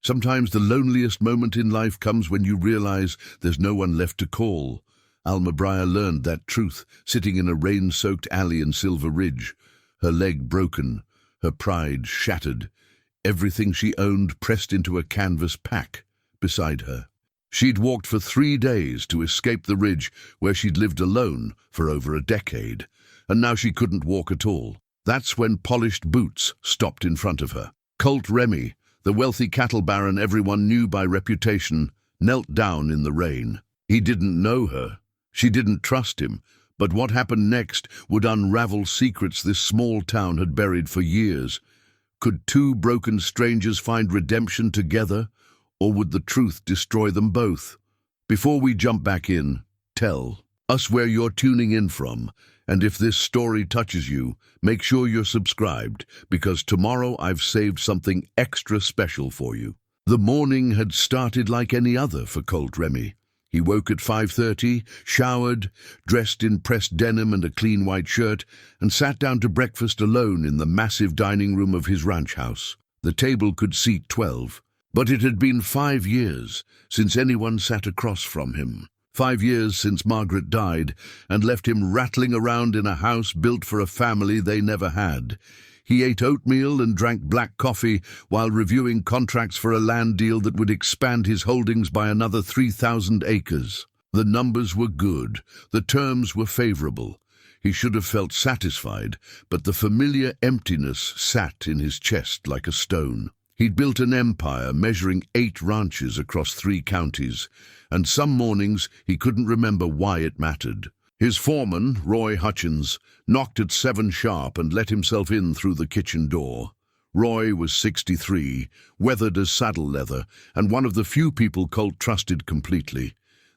Sometimes the loneliest moment in life comes when you realize there's no one left to call. Alma Briar learned that truth, sitting in a rain-soaked alley in Silver Ridge, her leg broken, her pride shattered, everything she owned pressed into a canvas pack beside her. She'd walked for 3 days to escape the ridge where she'd lived alone for over a decade, and now she couldn't walk at all. That's when polished boots stopped in front of her. Colt Remy, the wealthy cattle baron everyone knew by reputation, knelt down in the rain. He didn't know her. She didn't trust him. But what happened next would unravel secrets this small town had buried for years. Could two broken strangers find redemption together, or would the truth destroy them both? Before we jump back in, tell us where you're tuning in from, and if this story touches you, make sure you're subscribed, because tomorrow I've saved something extra special for you. The morning had started like any other for Colt Remy. He woke at 5:30, showered, dressed in pressed denim and a clean white shirt, and sat down to breakfast alone in the massive dining room of his ranch house. The table could seat 12, but it had been 5 years since anyone sat across from him. 5 years since Margaret died and left him rattling around in a house built for a family they never had. He ate oatmeal and drank black coffee while reviewing contracts for a land deal that would expand his holdings by another 3,000 acres. The numbers were good, the terms were favorable. He should have felt satisfied, but the familiar emptiness sat in his chest like a stone. He'd built an empire measuring 8 ranches across 3 counties, and some mornings he couldn't remember why it mattered. His foreman, Roy Hutchins, knocked at 7 sharp and let himself in through the kitchen door. Roy was 63, weathered as saddle leather, and one of the few people Colt trusted completely.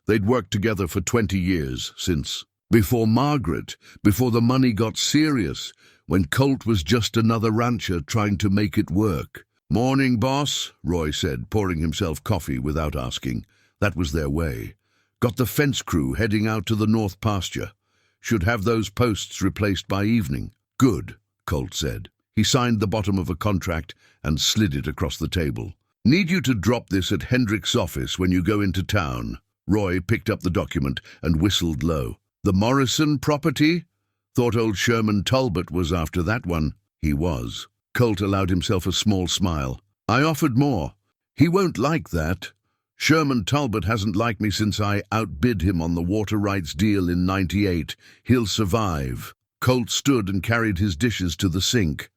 They'd worked together for 20 years, since before Margaret, before the money got serious, when Colt was just another rancher trying to make it work. "Morning, boss," Roy said, pouring himself coffee without asking. That was their way. "Got the fence crew heading out to the north pasture. Should have those posts replaced by evening." "Good," Colt said. He signed the bottom of a contract and slid it across the table. "Need you to drop this at Hendrick's office when you go into town." Roy picked up the document and whistled low. "The Morrison property? Thought old Sherman Talbot was after that one." He was. Colt allowed himself a small smile. "I offered more. He won't like that. Sherman Talbot hasn't liked me since I outbid him on the water rights deal in '98. He'll survive." Colt stood and carried his dishes to the sink.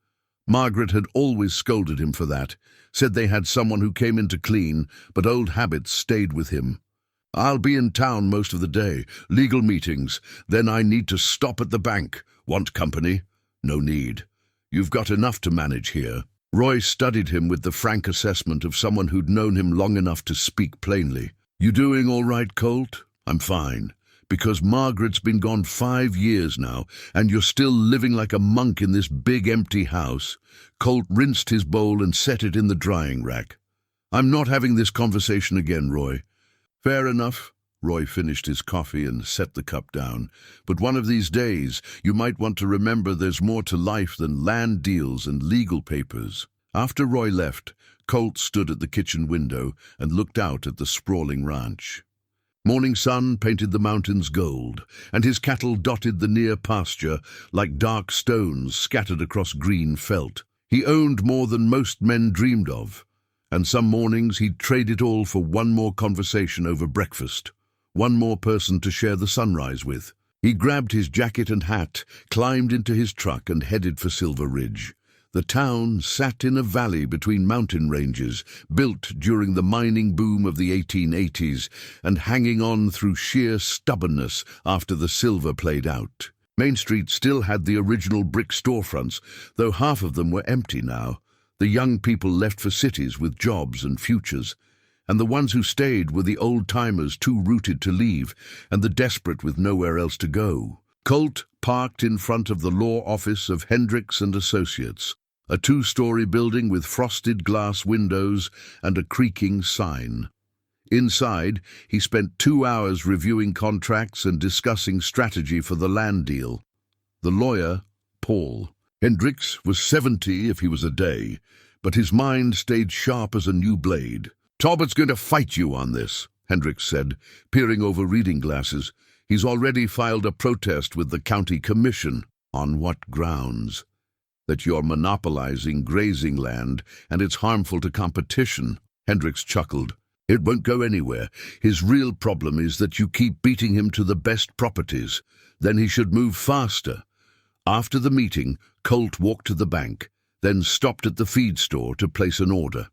Margaret had always scolded him for that, said they had someone who came in to clean, but old habits stayed with him. "I'll be in town most of the day, legal meetings, then I need to stop at the bank. Want company?" "No need. You've got enough to manage here." Roy studied him with the frank assessment of someone who'd known him long enough to speak plainly. "You doing all right, Colt?" "I'm fine. Because Margaret's been gone 5 years now, and you're still living like a monk in this big empty house." Colt rinsed his bowl and set it in the drying rack. "I'm not having this conversation again, Roy." "Fair enough." Roy finished his coffee and set the cup down. "But one of these days, you might want to remember there's more to life than land deals and legal papers." After Roy left, Colt stood at the kitchen window and looked out at the sprawling ranch. Morning sun painted the mountains gold, and his cattle dotted the near pasture like dark stones scattered across green felt. He owned more than most men dreamed of, and some mornings he'd trade it all for one more conversation over breakfast. One more person to share the sunrise with. He grabbed his jacket and hat, climbed into his truck and headed for Silver Ridge. The town sat in a valley between mountain ranges, built during the mining boom of the 1880s and hanging on through sheer stubbornness after the silver played out. Main Street still had the original brick storefronts, though half of them were empty now. The young people left for cities with jobs and futures, and the ones who stayed were the old-timers too rooted to leave, and the desperate with nowhere else to go. Colt parked in front of the law office of Hendricks and Associates, a 2-story building with frosted glass windows and a creaking sign. Inside, he spent 2 hours reviewing contracts and discussing strategy for the land deal. The lawyer, Paul. Hendricks was 70 if he was a day, but his mind stayed sharp as a new blade. "Talbot's going to fight you on this," Hendricks said, peering over reading glasses. "He's already filed a protest with the county commission." "On what grounds?" "That you're monopolizing grazing land and it's harmful to competition." Hendricks chuckled. "It won't go anywhere. His real problem is that you keep beating him to the best properties. Then he should move faster." After the meeting, Colt walked to the bank, then stopped at the feed store to place an order.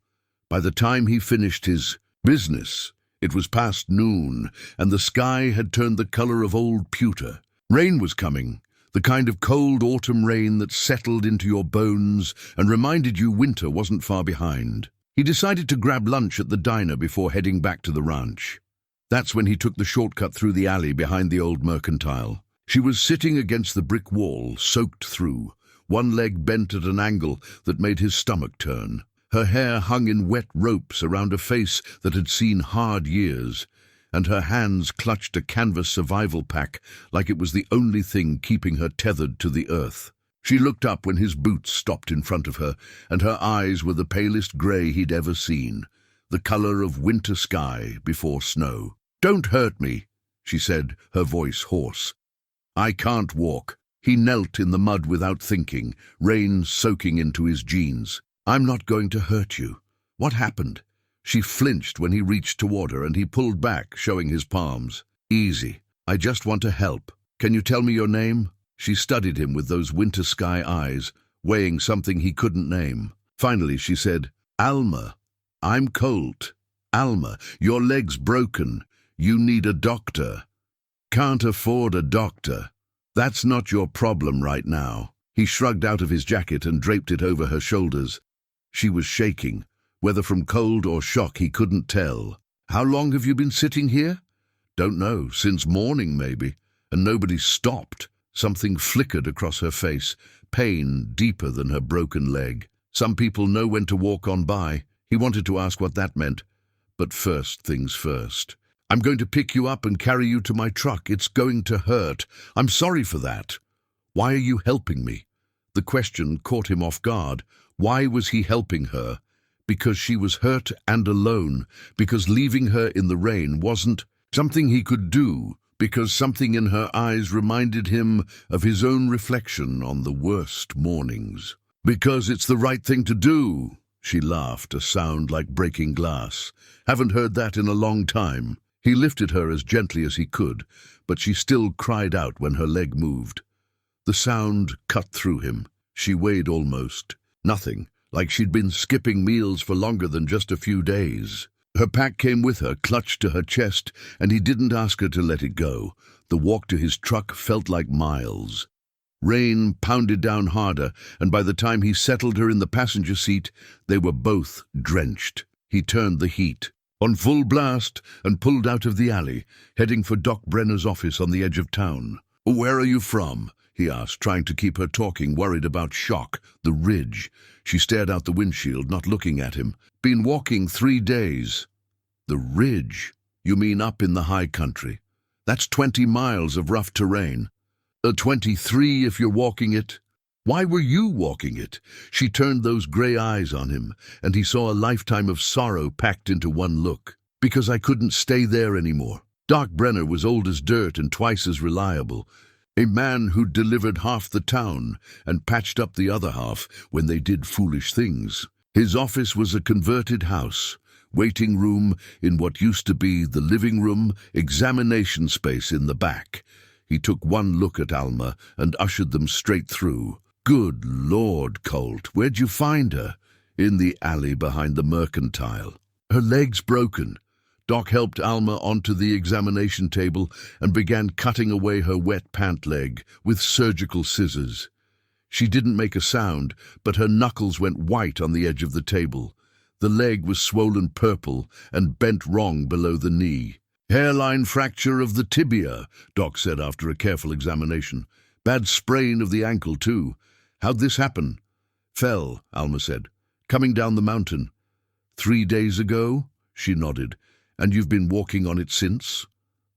By the time he finished his business, it was past noon, and the sky had turned the color of old pewter. Rain was coming, the kind of cold autumn rain that settled into your bones and reminded you winter wasn't far behind. He decided to grab lunch at the diner before heading back to the ranch. That's when he took the shortcut through the alley behind the old mercantile. She was sitting against the brick wall, soaked through, one leg bent at an angle that made his stomach turn. Her hair hung in wet ropes around a face that had seen hard years, and her hands clutched a canvas survival pack like it was the only thing keeping her tethered to the earth. She looked up when his boots stopped in front of her, and her eyes were the palest grey he'd ever seen, the colour of winter sky before snow. "Don't hurt me," she said, her voice hoarse. "I can't walk." He knelt in the mud without thinking, rain soaking into his jeans. "I'm not going to hurt you. What happened?" She flinched when he reached toward her, and he pulled back, showing his palms. "Easy. I just want to help. Can you tell me your name?" She studied him with those winter sky eyes, weighing something he couldn't name. Finally she said, "Alma. I'm Colt. Alma, your leg's broken. You need a doctor." "Can't afford a doctor. That's not your problem right now." He shrugged out of his jacket and draped it over her shoulders. She was shaking, whether from cold or shock he couldn't tell. "How long have you been sitting here?" "Don't know, since morning maybe. And nobody stopped." Something flickered across her face, pain deeper than her broken leg. "Some people know when to walk on by." He wanted to ask what that meant, but first things first. "I'm going to pick you up and carry you to my truck. It's going to hurt. I'm sorry for that." "Why are you helping me?" The question caught him off guard. Why was he helping her? Because she was hurt and alone, because leaving her in the rain wasn't something he could do, because something in her eyes reminded him of his own reflection on the worst mornings. "Because it's the right thing to do." She laughed, a sound like breaking glass. "Haven't heard that in a long time." He lifted her as gently as he could, but she still cried out when her leg moved. The sound cut through him. She weighed almost nothing, like she'd been skipping meals for longer than just a few days. Her pack came with her, clutched to her chest, and he didn't ask her to let it go. The walk to his truck felt like miles. Rain pounded down harder, and by the time he settled her in the passenger seat, they were both drenched. He turned the heat on full blast and pulled out of the alley, heading for Doc Brenner's office on the edge of town. "Where are you from?" he asked, trying to keep her talking, worried about shock. "The ridge." She stared out the windshield, not looking at him. "Been walking 3 days." "The ridge? You mean up in the high country? That's 20 miles of rough terrain." 23 if you're walking it." "Why were you walking it?" She turned those grey eyes on him, and he saw a lifetime of sorrow packed into one look. "Because I couldn't stay there anymore." Doc Brenner was old as dirt and twice as reliable. A man who'd delivered half the town and patched up the other half when they did foolish things. His office was a converted house, waiting room in what used to be the living room, examination space in the back. He took one look at Alma and ushered them straight through. "Good Lord, Colt, where'd you find her?" "In the alley behind the mercantile." "Her leg's broken." Doc helped Alma onto the examination table and began cutting away her wet pant leg with surgical scissors. She didn't make a sound, but her knuckles went white on the edge of the table. The leg was swollen purple and bent wrong below the knee. "Hairline fracture of the tibia," Doc said after a careful examination. "Bad sprain of the ankle, too." "How'd this happen?" "Fell," Alma said. "Coming down the mountain." 3 days ago?" She nodded. "And you've been walking on it since?"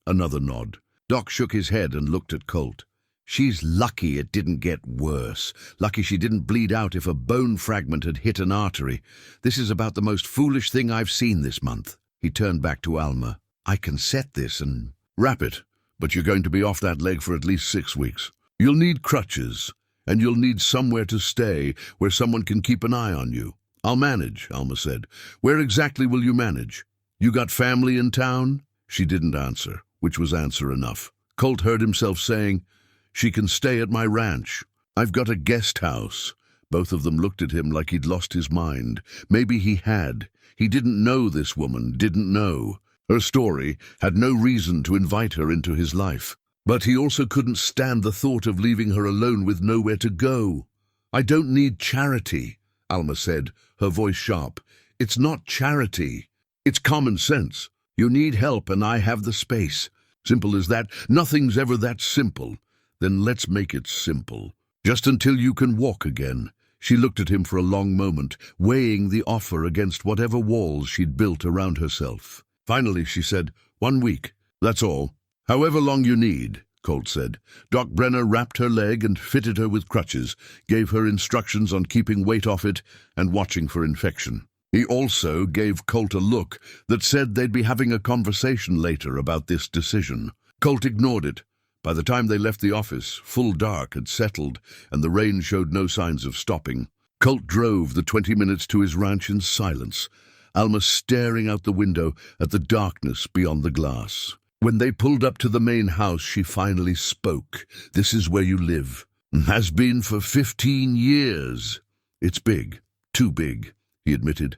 Another nod. Doc shook his head and looked at Colt. She's lucky it didn't get worse. Lucky she didn't bleed out if a bone fragment had hit an artery. This is about the most foolish thing I've seen this month. He turned back to Alma. I can set this and wrap it, but you're going to be off that leg for at least 6 weeks. You'll need crutches, and you'll need somewhere to stay where someone can keep an eye on you. I'll manage, Alma said. Where exactly will you manage? You got family in town? She didn't answer, which was answer enough. Colt heard himself saying, she can stay at my ranch. I've got a guest house. Both of them looked at him like he'd lost his mind. Maybe he had. He didn't know this woman, didn't know. Her story had no reason to invite her into his life. But he also couldn't stand the thought of leaving her alone with nowhere to go. I don't need charity, Alma said, her voice sharp. It's not charity. It's common sense. You need help and I have the space. Simple as that. Nothing's ever that simple. Then let's make it simple. Just until you can walk again. She looked at him for a long moment, weighing the offer against whatever walls she'd built around herself. Finally, she said, 1 week. That's all. However long you need, Colt said. Doc Brenner wrapped her leg and fitted her with crutches, gave her instructions on keeping weight off it and watching for infection. He also gave Colt a look that said they'd be having a conversation later about this decision. Colt ignored it. By the time they left the office, full dark had settled, and the rain showed no signs of stopping. Colt drove the 20 minutes to his ranch in silence, Alma staring out the window at the darkness beyond the glass. When they pulled up to the main house, she finally spoke. This is where you live. Has been for 15 years. It's big. Too big, he admitted.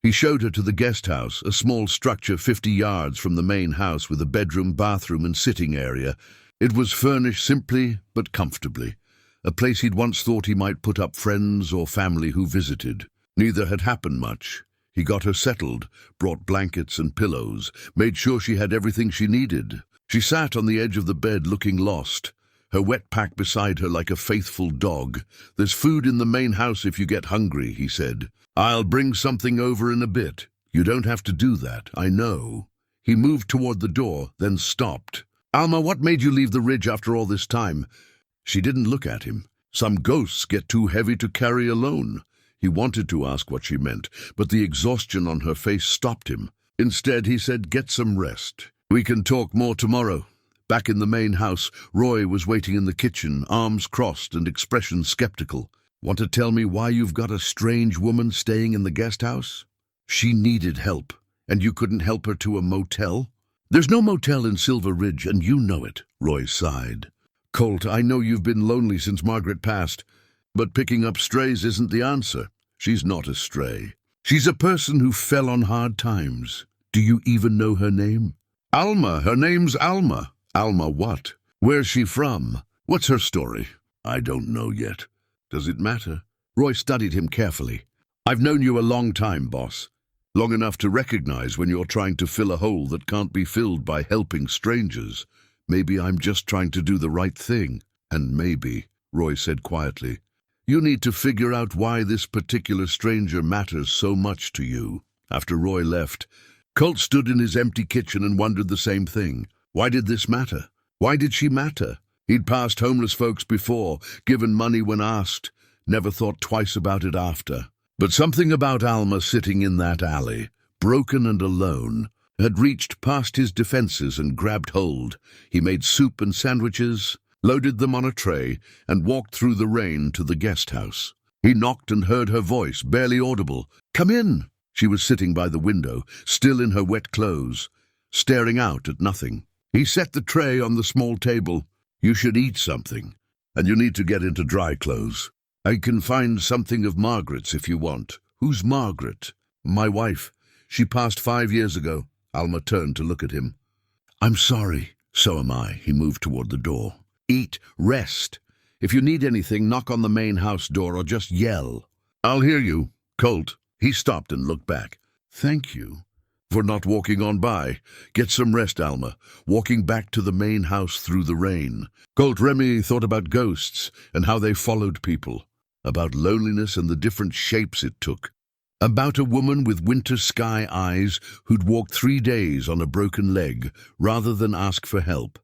He showed her to the guest house, a small structure 50 yards from the main house with a bedroom, bathroom, and sitting area. It was furnished simply but comfortably, a place he'd once thought he might put up friends or family who visited. Neither had happened much. He got her settled, brought blankets and pillows, made sure she had everything she needed. She sat on the edge of the bed looking lost, her wet pack beside her like a faithful dog. There's food in the main house if you get hungry, he said. I'll bring something over in a bit. You don't have to do that, I know. He moved toward the door, then stopped. Alma, what made you leave the ridge after all this time? She didn't look at him. Some ghosts get too heavy to carry alone. He wanted to ask what she meant, but the exhaustion on her face stopped him. Instead, he said, get some rest. We can talk more tomorrow. Back in the main house, Roy was waiting in the kitchen, arms crossed and expression skeptical. Want to tell me why you've got a strange woman staying in the guest house? She needed help, and you couldn't help her to a motel? There's no motel in Silver Ridge, and you know it, Roy sighed. Colt, I know you've been lonely since Margaret passed, but picking up strays isn't the answer. She's not a stray. She's a person who fell on hard times. Do you even know her name? Alma. Her name's Alma. Alma what? Where's she from? What's her story? I don't know yet. Does it matter? Roy studied him carefully. I've known you a long time, boss. Long enough to recognize when you're trying to fill a hole that can't be filled by helping strangers. Maybe I'm just trying to do the right thing. And maybe, Roy said quietly, you need to figure out why this particular stranger matters so much to you. After Roy left, Colt stood in his empty kitchen and wondered the same thing. Why did this matter? Why did she matter? He'd passed homeless folks before, given money when asked, never thought twice about it after. But something about Alma sitting in that alley, broken and alone, had reached past his defenses and grabbed hold. He made soup and sandwiches, loaded them on a tray, and walked through the rain to the guest house. He knocked and heard her voice, barely audible. Come in! She was sitting by the window, still in her wet clothes, staring out at nothing. He set the tray on the small table. You should eat something, and you need to get into dry clothes. I can find something of Margaret's if you want. Who's Margaret? My wife. She passed 5 years ago. Alma turned to look at him. I'm sorry. So am I. He moved toward the door. Eat, rest. If you need anything, knock on the main house door or just yell. I'll hear you. Colt. He stopped and looked back. Thank you for not walking on by. Get some rest, Alma. Walking back to the main house through the rain. Colt Remy thought about ghosts and how they followed people. About loneliness and the different shapes it took. About a woman with winter sky eyes who'd walked 3 days on a broken leg rather than ask for help.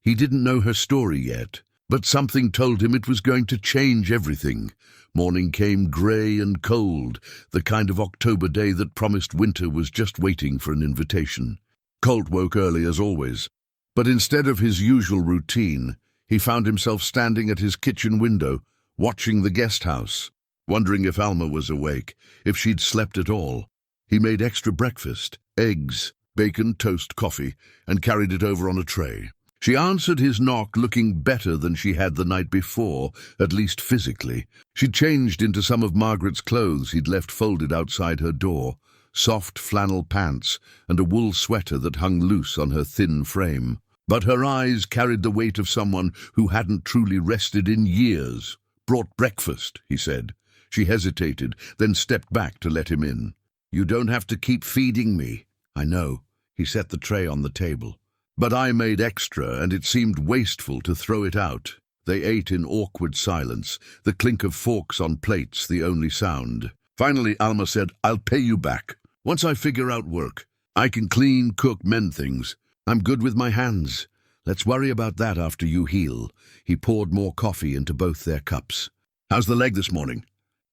He didn't know her story yet, But something told him it was going to change everything. Morning came grey and cold, the kind of October day that promised winter was just waiting for an invitation. Colt woke early as always, but instead of his usual routine, he found himself standing at his kitchen window, watching the guest house, wondering if Alma was awake, if she'd slept at all. He made extra breakfast, eggs, bacon, toast, coffee, and carried it over on a tray. She answered his knock looking better than she had the night before, at least physically. She'd changed into some of Margaret's clothes he'd left folded outside her door, soft flannel pants and a wool sweater that hung loose on her thin frame. But her eyes carried the weight of someone who hadn't truly rested in years. "Brought breakfast," he said. She hesitated, then stepped back to let him in. "You don't have to keep feeding me." "I know." He set the tray on the table. "But I made extra, and it seemed wasteful to throw it out." They ate in awkward silence, the clink of forks on plates the only sound. Finally, Alma said, "I'll pay you back. Once I figure out work. I can clean, cook, mend things. I'm good with my hands. Let's worry about that after you heal." He poured more coffee into both their cups. "How's the leg this morning?"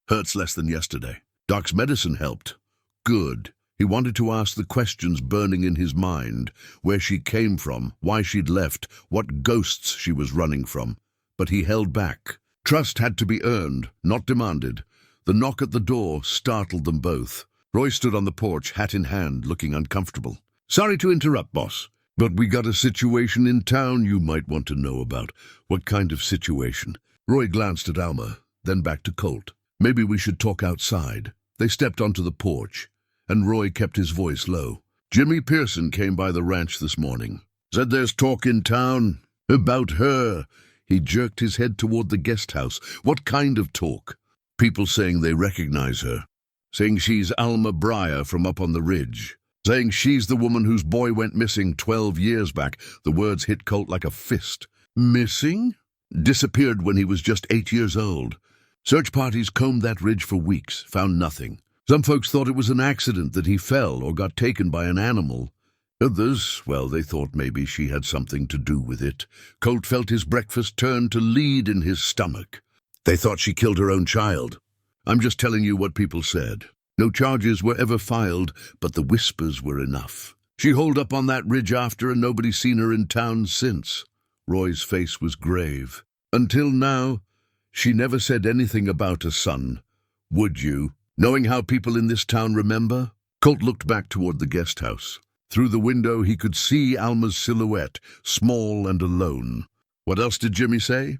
"Hurts less than yesterday. Doc's medicine helped." "Good." He wanted to ask the questions burning in his mind, where she came from, why she'd left, what ghosts she was running from. But he held back. Trust had to be earned, not demanded. The knock at the door startled them both. Roy stood on the porch, hat in hand, looking uncomfortable. "Sorry to interrupt, boss, but we got a situation in town you might want to know about." "What kind of situation?" Roy glanced at Alma, then back to Colt. "Maybe we should talk outside." They stepped onto the porch, and Roy kept his voice low. "Jimmy Pearson came by the ranch this morning. Said there's talk in town about her." He jerked his head toward the guest house. "What kind of talk?" "People saying they recognize her. Saying she's Alma Briar from up on the ridge. Saying she's the woman whose boy went missing 12 years back." The words hit Colt like a fist. "Missing?" "Disappeared when he was just 8 years old. Search parties combed that ridge for weeks, found nothing. Some folks thought it was an accident, that he fell or got taken by an animal. Others, well, they thought maybe she had something to do with it." Colt felt his breakfast turn to lead in his stomach. "They thought she killed her own child. I'm just telling you what people said. No charges were ever filed, but the whispers were enough. She holed up on that ridge after, and nobody's seen her in town since." Roy's face was grave. "Until now, she never said anything about a son. Would you? Knowing how people in this town remember?" Colt looked back toward the guest house. Through the window he could see Alma's silhouette, small and alone. "What else did Jimmy say?"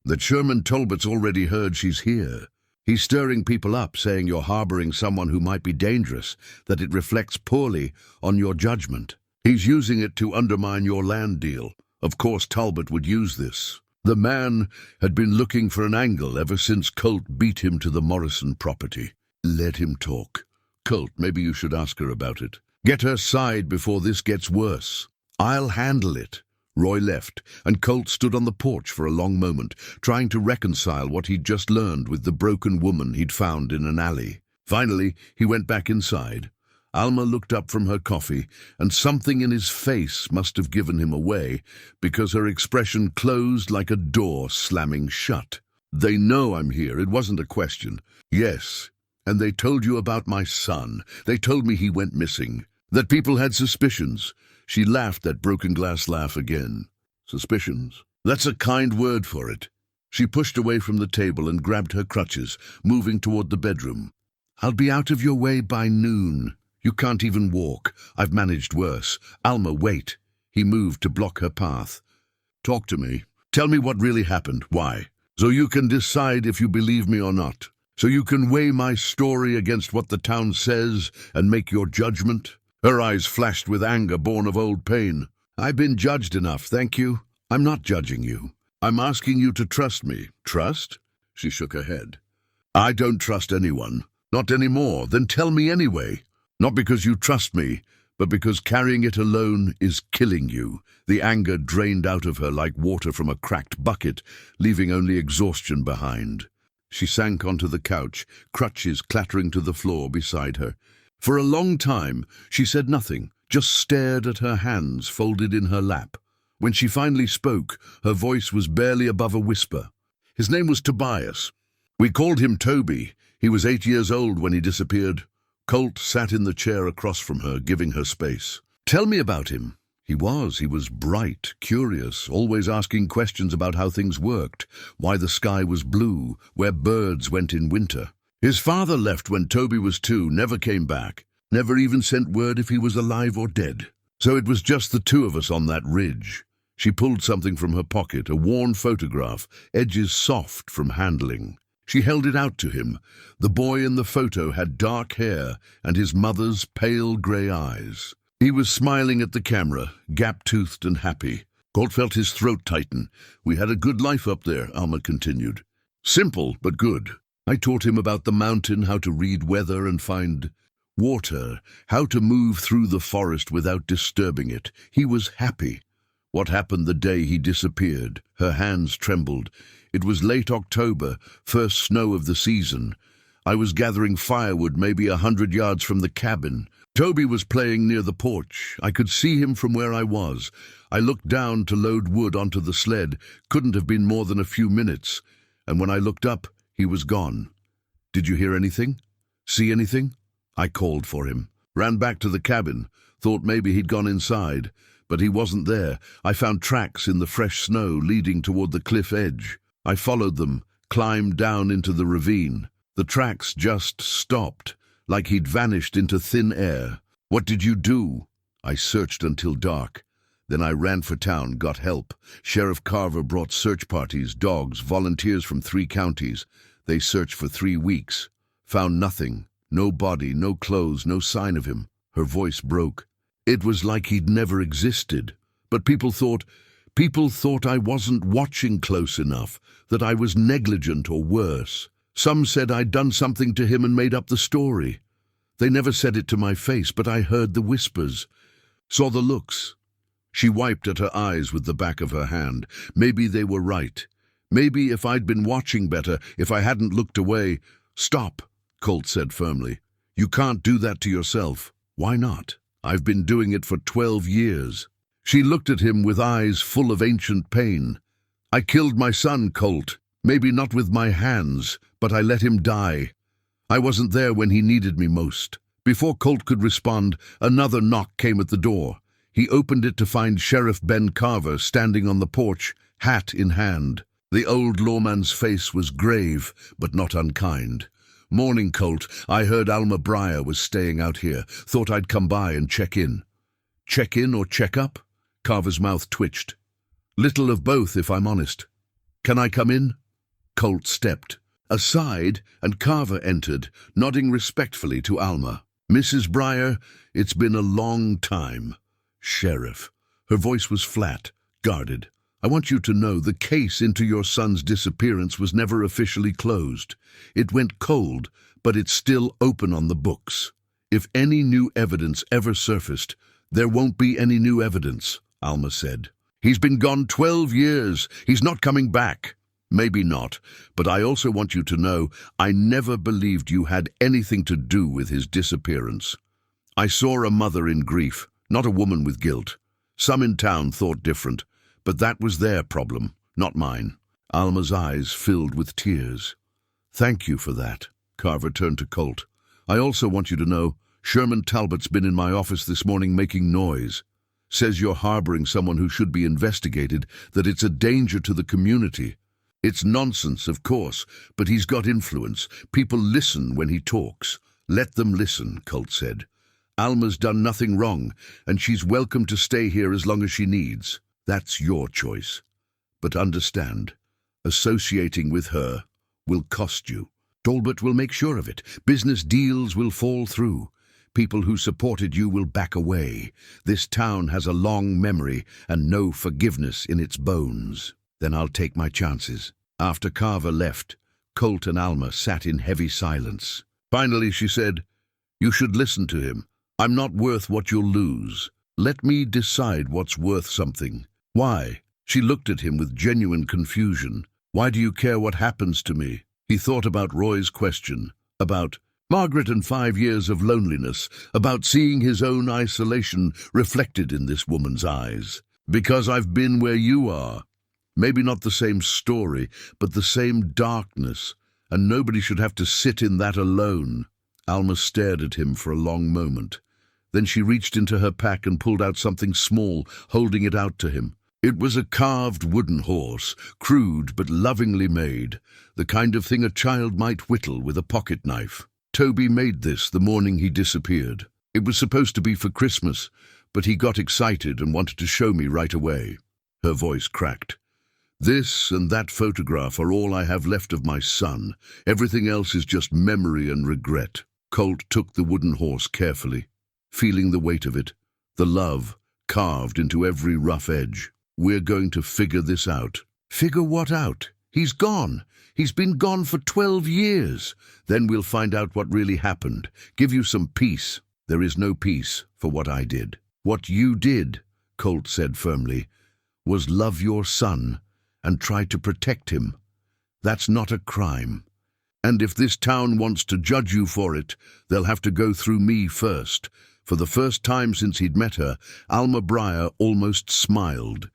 "That Sherman Talbot's already heard she's here. He's stirring people up, saying you're harboring someone who might be dangerous, that it reflects poorly on your judgment. He's using it to undermine your land deal. Of course Talbot would use this." The man had been looking for an angle ever since Colt beat him to the Morrison property. "Let him talk. Colt, maybe you should ask her about it. Get her side before this gets worse." "I'll handle it." Roy left, and Colt stood on the porch for a long moment, trying to reconcile what he'd just learned with the broken woman he'd found in an alley. Finally, he went back inside. Alma looked up from her coffee, and something in his face must have given him away, because her expression closed like a door slamming shut. "They know I'm here. It wasn't a question." "Yes. And they told you about my son. They told me he went missing. That people had suspicions." She laughed that broken glass laugh again. "Suspicions? That's a kind word for it." She pushed away from the table and grabbed her crutches, moving toward the bedroom. "I'll be out of your way by noon. You can't even walk. I've managed worse. Alma, wait." He moved to block her path. "Talk to me. Tell me what really happened. Why? So you can decide if you believe me or not. So you can weigh my story against what the town says and make your judgment." Her eyes flashed with anger born of old pain. "I've been judged enough, thank you. I'm not judging you. I'm asking you to trust me." "Trust?" She shook her head. "I don't trust anyone. Not anymore. Then tell me anyway. Not because you trust me, but because carrying it alone is killing you." The anger drained out of her like water from a cracked bucket, leaving only exhaustion behind. She sank onto the couch, crutches clattering to the floor beside her. For a long time, she said nothing, just stared at her hands folded in her lap. When she finally spoke, her voice was barely above a whisper. His name was Tobias. We called him Toby. He was 8 years old when he disappeared. Colt sat in the chair across from her, giving her space. Tell me about him. He was bright, curious, always asking questions about how things worked, why the sky was blue, where birds went in winter. His father left when Toby was 2, never came back, never even sent word if he was alive or dead. So it was just the 2 of us on that ridge. She pulled something from her pocket, a worn photograph, edges soft from handling. She held it out to him. The boy in the photo had dark hair and his mother's pale grey eyes. He was smiling at the camera, gap-toothed and happy. Colt felt his throat tighten. We had a good life up there, Alma continued. Simple, but good. I taught him about the mountain, how to read weather and find water, how to move through the forest without disturbing it. He was happy. What happened the day he disappeared? Her hands trembled. It was late October, first snow of the season. I was gathering firewood maybe 100 yards from the cabin. Toby was playing near the porch. I could see him from where I was. I looked down to load wood onto the sled. Couldn't have been more than a few minutes. And when I looked up, he was gone. Did you hear anything? See anything? I called for him. Ran back to the cabin. Thought maybe he'd gone inside. But he wasn't there. I found tracks in the fresh snow leading toward the cliff edge. I followed them, climbed down into the ravine. The tracks just stopped, like he'd vanished into thin air. What did you do? I searched until dark. Then I ran for town, got help. Sheriff Carver brought search parties, dogs, volunteers from 3 counties. They searched for 3 weeks. Found nothing. No body, no clothes, no sign of him. Her voice broke. It was like he'd never existed. But people thought I wasn't watching close enough, that I was negligent or worse. Some said I'd done something to him and made up the story. They never said it to my face, but I heard the whispers, saw the looks. She wiped at her eyes with the back of her hand. Maybe they were right. Maybe if I'd been watching better, if I hadn't looked away. Stop, Colt said firmly. You can't do that to yourself. Why not? I've been doing it for 12 years. She looked at him with eyes full of ancient pain. I killed my son, Colt. Maybe not with my hands, but I let him die. I wasn't there when he needed me most. Before Colt could respond, another knock came at the door. He opened it to find Sheriff Ben Carver standing on the porch, hat in hand. The old lawman's face was grave, but not unkind. Morning, Colt. I heard Alma Briar was staying out here. Thought I'd come by and check in. Check in or check up? Carver's mouth twitched. Little of both, if I'm honest. Can I come in? Colt stepped aside, and Carver entered, nodding respectfully to Alma. Mrs. Briar, it's been a long time. Sheriff. Her voice was flat, guarded. I want you to know the case into your son's disappearance was never officially closed. It went cold, but it's still open on the books. If any new evidence ever surfaced, there won't be any new evidence, Alma said. He's been gone 12 years. He's not coming back. Maybe not, but I also want you to know I never believed you had anything to do with his disappearance. I saw a mother in grief, not a woman with guilt. Some in town thought different, but that was their problem, not mine. Alma's eyes filled with tears. Thank you for that. Carver turned to Colt. I also want you to know Sherman Talbot's been in my office this morning making noise. Says you're harboring someone who should be investigated, that it's a danger to the community. It's nonsense, of course, but he's got influence. People listen when he talks. Let them listen, Colt said. Alma's done nothing wrong, and she's welcome to stay here as long as she needs. That's your choice. But understand, associating with her will cost you. Talbot will make sure of it. Business deals will fall through. People who supported you will back away. This town has a long memory and no forgiveness in its bones. Then I'll take my chances. After Carver left, Colt and Alma sat in heavy silence. Finally, she said, You should listen to him. I'm not worth what you'll lose. Let me decide what's worth something. Why? She looked at him with genuine confusion. Why do you care what happens to me? He thought about Roy's question, about Margaret and 5 years of loneliness, about seeing his own isolation reflected in this woman's eyes. Because I've been where you are. Maybe not the same story, but the same darkness, and nobody should have to sit in that alone." Alma stared at him for a long moment. Then she reached into her pack and pulled out something small, holding it out to him. It was a carved wooden horse, crude but lovingly made, the kind of thing a child might whittle with a pocket knife. Toby made this the morning he disappeared. It was supposed to be for Christmas, but he got excited and wanted to show me right away. Her voice cracked. "This and that photograph are all I have left of my son. Everything else is just memory and regret." Colt took the wooden horse carefully, feeling the weight of it, the love carved into every rough edge. "We're going to figure this out." "Figure what out? He's gone. He's been gone for 12 years. Then we'll find out what really happened. Give you some peace." "There is no peace for what I did." "What you did," Colt said firmly, "was love your son and try to protect him. That's not a crime. And if this town wants to judge you for it, they'll have to go through me first." For the first time since he'd met her, Alma Briar almost smiled.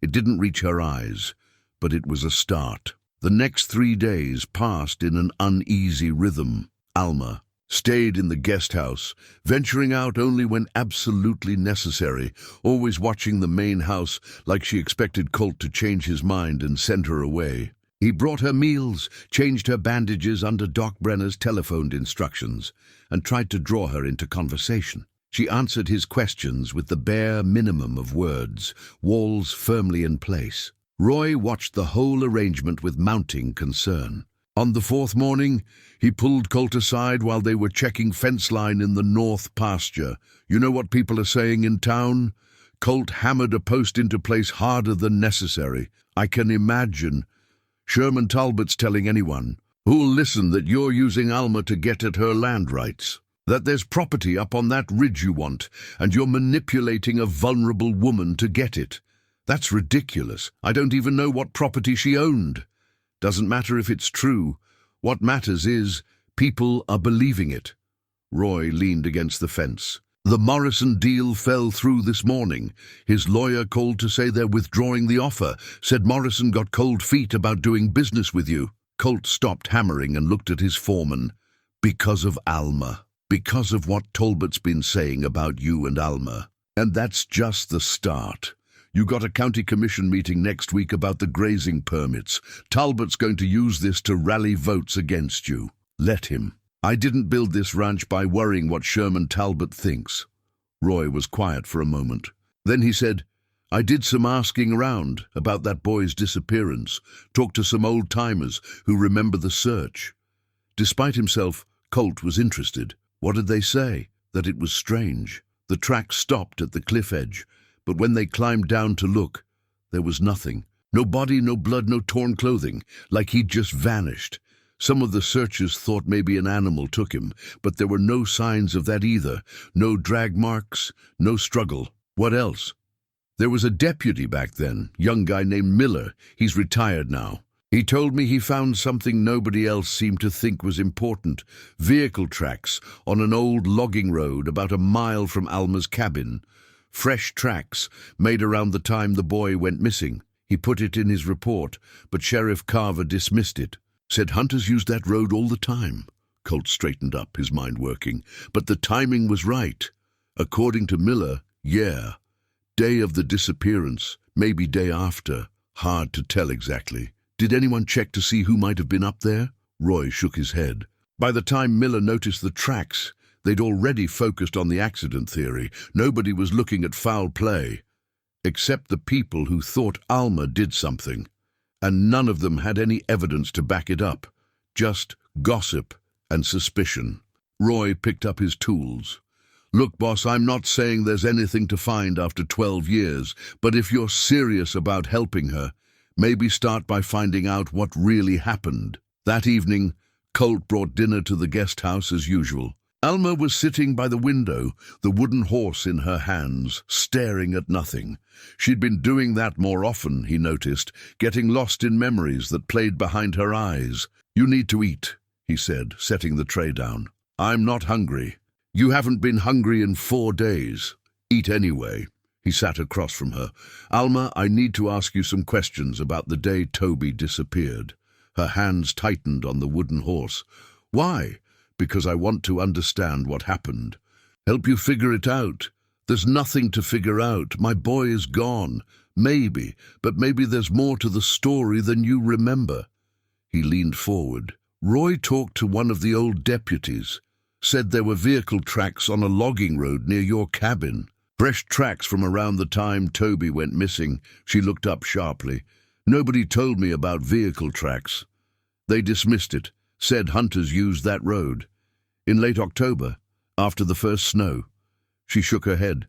It didn't reach her eyes, but it was a start. The next 3 days passed in an uneasy rhythm. Alma stayed in the guest house, venturing out only when absolutely necessary, always watching the main house like she expected Colt to change his mind and send her away. He brought her meals, changed her bandages under Doc Brenner's telephoned instructions, and tried to draw her into conversation. She answered his questions with the bare minimum of words, walls firmly in place. Roy watched the whole arrangement with mounting concern. On the 4th morning, he pulled Colt aside while they were checking fence line in the north pasture. "You know what people are saying in town?" Colt hammered a post into place harder than necessary. "I can imagine. Sherman Talbot's telling anyone who'll listen that you're using Alma to get at her land rights. That there's property up on that ridge you want, and you're manipulating a vulnerable woman to get it. That's ridiculous. I don't even know what property she owned. Doesn't matter if it's true. What matters is people are believing it." Roy leaned against the fence. "The Morrison deal fell through this morning. His lawyer called to say they're withdrawing the offer, said Morrison got cold feet about doing business with you." Colt stopped hammering and looked at his foreman. "Because of Alma. Because of what Talbot's been saying about you and Alma. And that's just the start. You got a county commission meeting next week about the grazing permits. Talbot's going to use this to rally votes against you. Let him. I didn't build this ranch by worrying what Sherman Talbot thinks." Roy was quiet for a moment. Then he said, "I did some asking around about that boy's disappearance, talked to some old-timers who remember the search." Despite himself, Colt was interested. What did they say? That it was strange. The track stopped at the cliff edge, but when they climbed down to look, there was nothing. No body, no blood, no torn clothing, like he'd just vanished. Some of the searchers thought maybe an animal took him, but there were no signs of that either. No drag marks, no struggle. What else? There was a deputy back then, young guy named Miller. He's retired now. He told me he found something nobody else seemed to think was important. Vehicle tracks on an old logging road about a mile from Alma's cabin. Fresh tracks made around the time the boy went missing. He put it in his report, but Sheriff Carver dismissed it. Said hunters used that road all the time. Colt straightened up, his mind working. But the timing was right. According to Miller, yeah. Day of the disappearance, maybe day after. Hard to tell exactly. Did anyone check to see who might have been up there? Roy shook his head. By the time Miller noticed the tracks, they'd already focused on the accident theory. Nobody was looking at foul play, except the people who thought Alma did something. And none of them had any evidence to back it up. Just gossip and suspicion. Roy picked up his tools. Look, boss, I'm not saying there's anything to find after 12 years, but if you're serious about helping her, maybe start by finding out what really happened. That evening, Colt brought dinner to the guest house as usual. Alma was sitting by the window, the wooden horse in her hands, staring at nothing. She'd been doing that more often, he noticed, getting lost in memories that played behind her eyes. "You need to eat," he said, setting the tray down. "I'm not hungry. You haven't been hungry in 4 days. Eat anyway." He sat across from her. "Alma, I need to ask you some questions about the day Toby disappeared." Her hands tightened on the wooden horse. "Why?" "Because I want to understand what happened. Help you figure it out." "There's nothing to figure out. My boy is gone." "Maybe, but maybe there's more to the story than you remember." He leaned forward. "Roy talked to one of the old deputies. Said there were vehicle tracks on a logging road near your cabin. Fresh tracks from around the time Toby went missing." She looked up sharply. "Nobody told me about vehicle tracks. They dismissed it, said hunters used that road. In late October, after the first snow." She shook her head.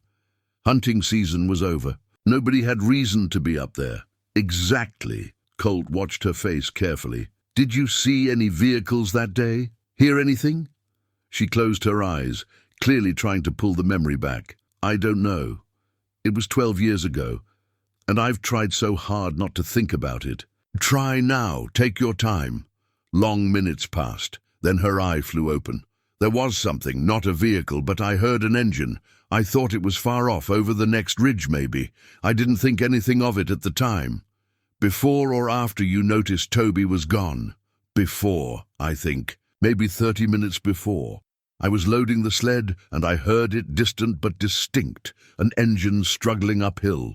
"Hunting season was over. Nobody had reason to be up there." "Exactly." Colt watched her face carefully. "Did you see any vehicles that day? Hear anything?" She closed her eyes, clearly trying to pull the memory back. "I don't know. It was 12 years ago, and I've tried so hard not to think about it." "Try now. Take your time." Long minutes passed. Then her eye flew open. "There was something, not a vehicle, but I heard an engine. I thought it was far off, over the next ridge maybe. I didn't think anything of it at the time." "Before or after you noticed Toby was gone?" "Before, I think. Maybe 30 minutes before. I was loading the sled, and I heard it, distant but distinct, an engine struggling uphill."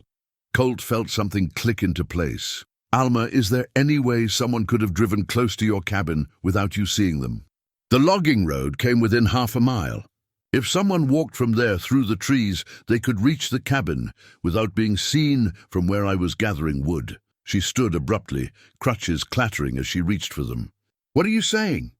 Colt felt something click into place. "Alma, is there any way someone could have driven close to your cabin without you seeing them?" "The logging road came within half a mile. If someone walked from there through the trees, they could reach the cabin without being seen from where I was gathering wood." She stood abruptly, crutches clattering as she reached for them. "What are you saying?"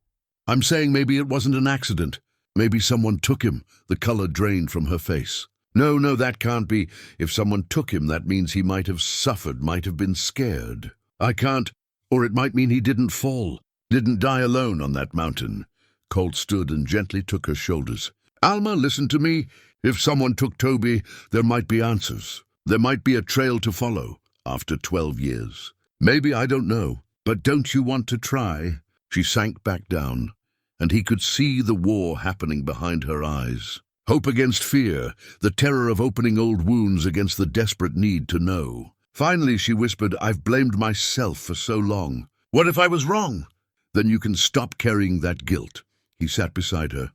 "I'm saying maybe it wasn't an accident. Maybe someone took him." The color drained from her face. No, that can't be. If someone took him, that means he might have suffered, might have been scared." "I can't. Or it might mean he didn't fall, didn't die alone on that mountain." Colt stood and gently took her shoulders. "Alma, listen to me. If someone took Toby, there might be answers. There might be a trail to follow after 12 years. Maybe, I don't know. But don't you want to try?" She sank back down, and he could see the war happening behind her eyes. Hope against fear, the terror of opening old wounds against the desperate need to know. Finally, she whispered, "I've blamed myself for so long. What if I was wrong?" "Then you can stop carrying that guilt." He sat beside her.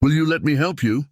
"Will you let me help you?"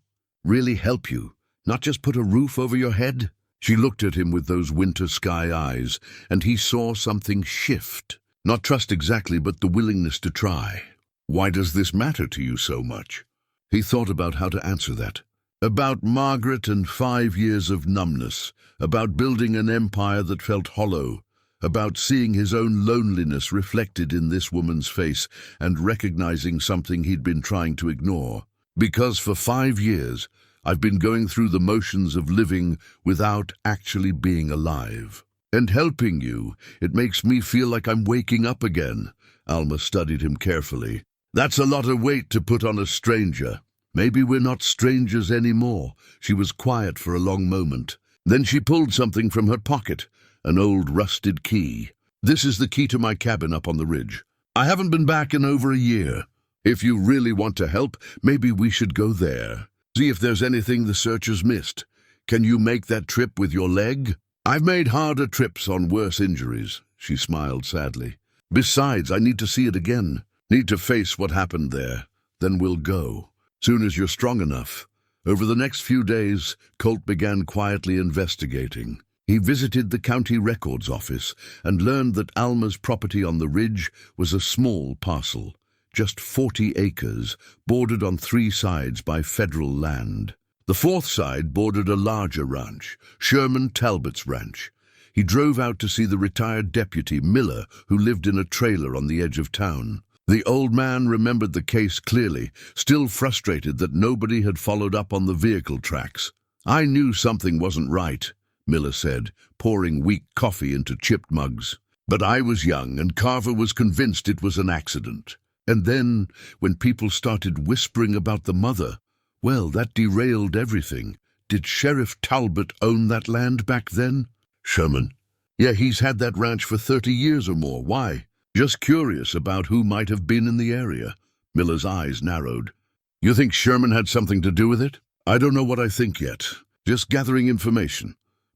"Really help you? Not just put a roof over your head?" She looked at him with those winter sky eyes, and he saw something shift. Not trust exactly, but the willingness to try. "Why does this matter to you so much?" He thought about how to answer that. About Margaret and 5 years of numbness, about building an empire that felt hollow, about seeing his own loneliness reflected in this woman's face and recognizing something he'd been trying to ignore. "Because for 5 years, I've been going through the motions of living without actually being alive. And helping you, it makes me feel like I'm waking up again." Alma studied him carefully. "That's a lot of weight to put on a stranger." "Maybe we're not strangers anymore." She was quiet for a long moment. Then she pulled something from her pocket, an old rusted key. "This is the key to my cabin up on the ridge. I haven't been back in over a year. If you really want to help, maybe we should go there. See if there's anything the searchers missed. Can you make that trip with your leg?" "I've made harder trips on worse injuries." She smiled sadly. "Besides, I need to see it again. Need to face what happened there. Then we'll go. Soon as you're strong enough." Over the next few days, Colt began quietly investigating. He visited the county records office and learned that Alma's property on the ridge was a small parcel, just 40 acres, bordered on 3 sides by federal land. The 4th side bordered a larger ranch, Sherman Talbot's ranch. He drove out to see the retired deputy, Miller, who lived in a trailer on the edge of town. The old man remembered the case clearly, still frustrated that nobody had followed up on the vehicle tracks. "I knew something wasn't right," Miller said, pouring weak coffee into chipped mugs. "But I was young, and Carver was convinced it was an accident. And then, when people started whispering about the mother, well, that derailed everything. Did Sheriff Talbot own that land back then?" "Sherman? Yeah, he's had that ranch for 30 years or more. Why?" "Just curious about who might have been in the area." Miller's eyes narrowed. "You think Sherman had something to do with it?" "I don't know what I think yet. Just gathering information.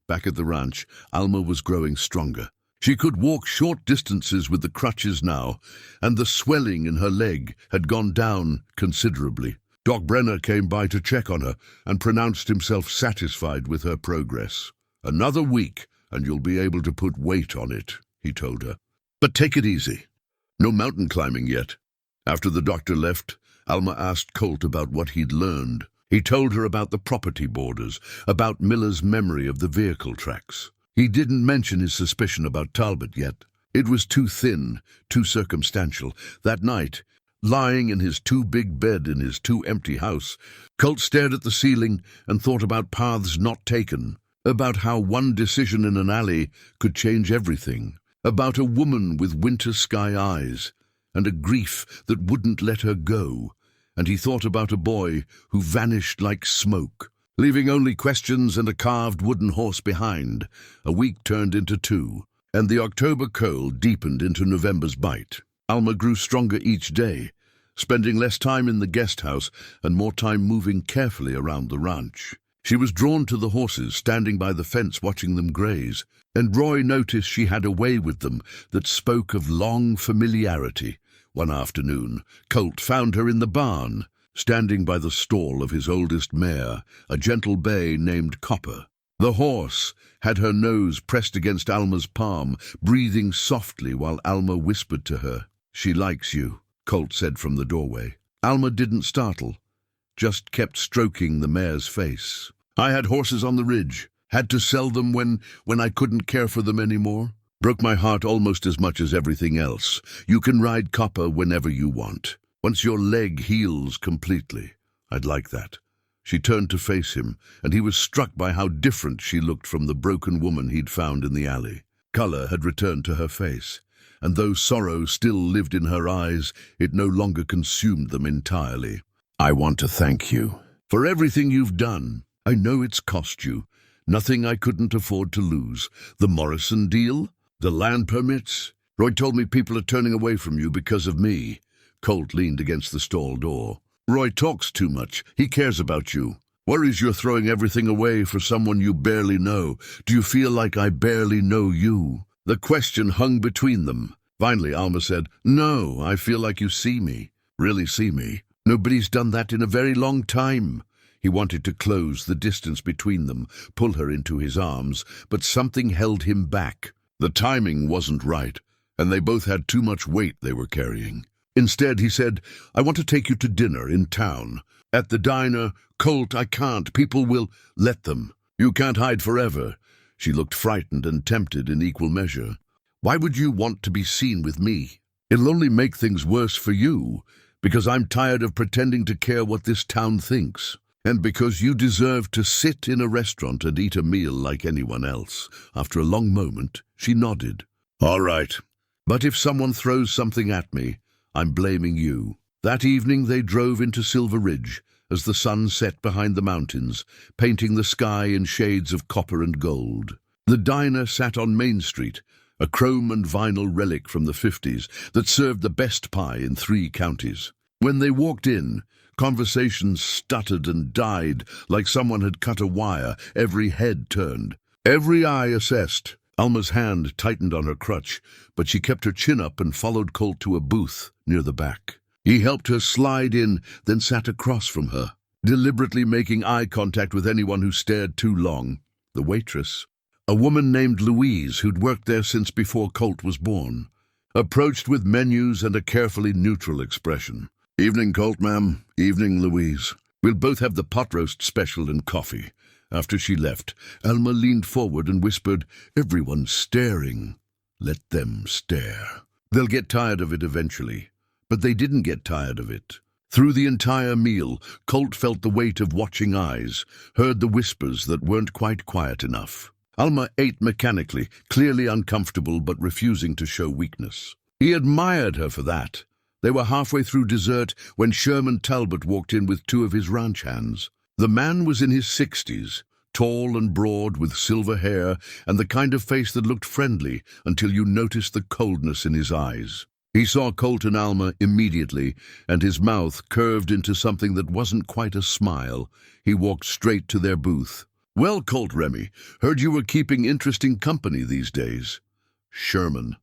Back at the ranch, Alma was growing stronger. She could walk short distances with the crutches now, and the swelling in her leg had gone down considerably. Doc Brenner came by to check on her and pronounced himself satisfied with her progress. "Another week, and you'll be able to put weight on it," he told her. "But take it easy. No mountain climbing yet." After the doctor left, Alma asked Colt about what he'd learned. He told her about the property borders, about Miller's memory of the vehicle tracks. He didn't mention his suspicion about Talbot yet. It was too thin, too circumstantial. That night, lying in his too-big bed in his too-empty house, Colt stared at the ceiling and thought about paths not taken, about how one decision in an alley could change everything, about a woman with winter sky eyes, and a grief that wouldn't let her go. And he thought about a boy who vanished like smoke, leaving only questions and a carved wooden horse behind. A week turned into 2, and the October cold deepened into November's bite. Alma grew stronger each day, spending less time in the guest house and more time moving carefully around the ranch. She was drawn to the horses, standing by the fence watching them graze, and Roy noticed she had a way with them that spoke of long familiarity. One afternoon, Colt found her in the barn, standing by the stall of his oldest mare, a gentle bay named Copper. The horse had her nose pressed against Alma's palm, breathing softly while Alma whispered to her. "She likes you," Colt said from the doorway. Alma didn't startle, just kept stroking the mare's face. "I had horses on the ridge, had to sell them when I couldn't care for them anymore. Broke my heart almost as much as everything else. You can ride Copper whenever you want. Once your leg heals completely. I'd like that." She turned to face him, and he was struck by how different she looked from the broken woman he'd found in the alley. Color had returned to her face, and though sorrow still lived in her eyes, it no longer consumed them entirely. "I want to thank you for everything you've done. I know it's cost you. Nothing I couldn't afford to lose. The Morrison deal? The land permits? Roy told me people are turning away from you because of me." Colt leaned against the stall door. "Roy talks too much. He cares about you. Worries you're throwing everything away for someone you barely know. Do you feel like I barely know you?" The question hung between them. Finally, Alma said, "No, I feel like you see me. Really see me. Nobody's done that in a very long time." He wanted to close the distance between them, pull her into his arms, but something held him back. The timing wasn't right, and they both had too much weight they were carrying. Instead, he said, "I want to take you to dinner in town. At the diner." "Colt, I can't. People will..." "Let them. You can't hide forever." She looked frightened and tempted in equal measure. "Why would you want to be seen with me? It'll only make things worse for you, because I'm tired of pretending to care what this town thinks. And because you deserve to sit in a restaurant and eat a meal like anyone else." After a long moment, she nodded. "All right. But if someone throws something at me, I'm blaming you." That evening they drove into Silver Ridge as the sun set behind the mountains, painting the sky in shades of copper and gold. The diner sat on Main Street, a chrome and vinyl relic from the 50s that served the best pie in 3 counties. When they walked in, conversations stuttered and died like someone had cut a wire. Every head turned, every eye assessed. Alma's hand tightened on her crutch, but she kept her chin up and followed Colt to a booth near the back. He helped her slide in, then sat across from her, deliberately making eye contact with anyone who stared too long. The waitress, a woman named Louise who'd worked there since before Colt was born, approached with menus and a carefully neutral expression. "Evening, Colt, ma'am. Evening, Louise. We'll both have the pot roast special and coffee." After she left, Alma leaned forward and whispered, "Everyone's staring. Let them stare. They'll get tired of it eventually." But they didn't get tired of it. Through the entire meal, Colt felt the weight of watching eyes, heard the whispers that weren't quite quiet enough. Alma ate mechanically, clearly uncomfortable but refusing to show weakness. He admired her for that. They were halfway through dessert when Sherman Talbot walked in with 2 of his ranch hands. The man was in his 60s, tall and broad with silver hair and the kind of face that looked friendly until you noticed the coldness in his eyes. He saw Colt and Alma immediately, and his mouth curved into something that wasn't quite a smile. He walked straight to their booth. Well, Colt Remy, heard you were keeping interesting company these days. Sherman.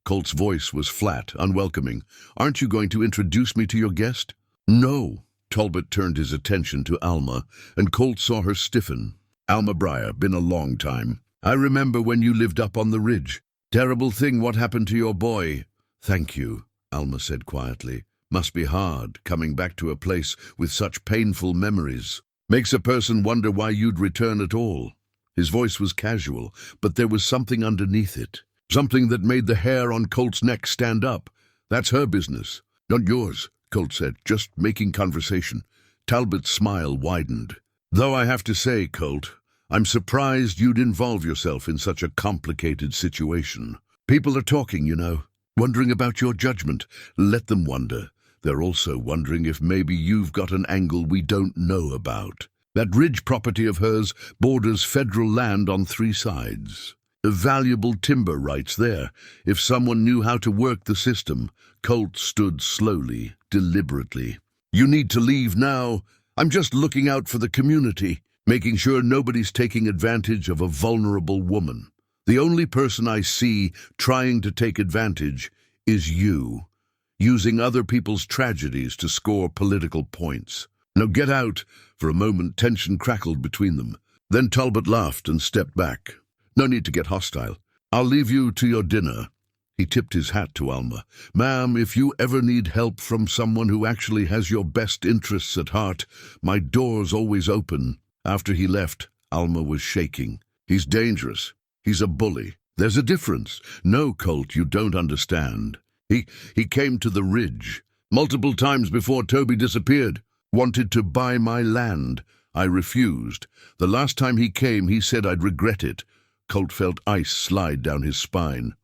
Colt's voice was flat, unwelcoming. Aren't you going to introduce me to your guest? No. Talbot turned his attention to Alma, and Colt saw her stiffen. Alma Briar, been a long time. I remember when you lived up on the ridge. Terrible thing what happened to your boy. Thank you, Alma said quietly. Must be hard, coming back to a place with such painful memories. Makes a person wonder why you'd return at all. His voice was casual, but there was something underneath it. Something that made the hair on Colt's neck stand up. That's her business, not yours, Colt said, just making conversation. Talbot's smile widened. Though I have to say, Colt, I'm surprised you'd involve yourself in such a complicated situation. People are talking, you know, wondering about your judgment. Let them wonder. They're also wondering if maybe you've got an angle we don't know about. That ridge property of hers borders federal land on 3 sides. Valuable timber rights there. If someone knew how to work the system. Colt stood slowly, deliberately. You need to leave now. I'm just looking out for the community, making sure nobody's taking advantage of a vulnerable woman. The only person I see trying to take advantage is you, using other people's tragedies to score political points. Now get out. For a moment, tension crackled between them. Then Talbot laughed and stepped back. No need to get hostile. I'll leave you to your dinner. He tipped his hat to Alma. Ma'am, if you ever need help from someone who actually has your best interests at heart, my door's always open. After he left, Alma was shaking. He's dangerous. He's a bully. There's a difference. No, Colt, you don't understand. He came to the ridge multiple times before Toby disappeared. Wanted to buy my land. I refused. The last time he came, he said I'd regret it. Colt felt ice slide down his spine.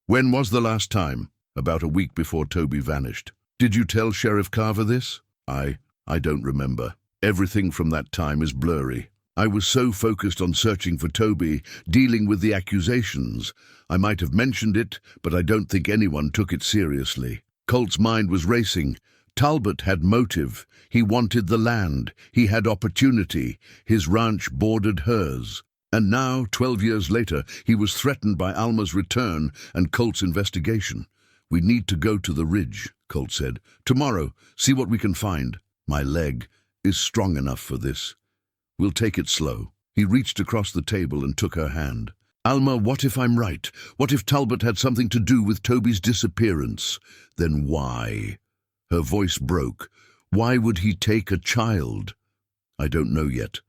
When was the last time? About a week before Toby vanished. Did you tell Sheriff Carver this? I don't remember. Everything from that time is blurry. I was so focused on searching for Toby, dealing with the accusations. I might have mentioned it, but I don't think anyone took it seriously. Colt's mind was racing. Talbot had motive. He wanted the land. He had opportunity. His ranch bordered hers. And now, 12 years later, he was threatened by Alma's return and Colt's investigation. We need to go to the ridge, Colt said. Tomorrow, see what we can find. My leg is strong enough for this. We'll take it slow. He reached across the table and took her hand. Alma, what if I'm right? What if Talbot had something to do with Toby's disappearance? Then why? Her voice broke. Why would he take a child? I don't know yet,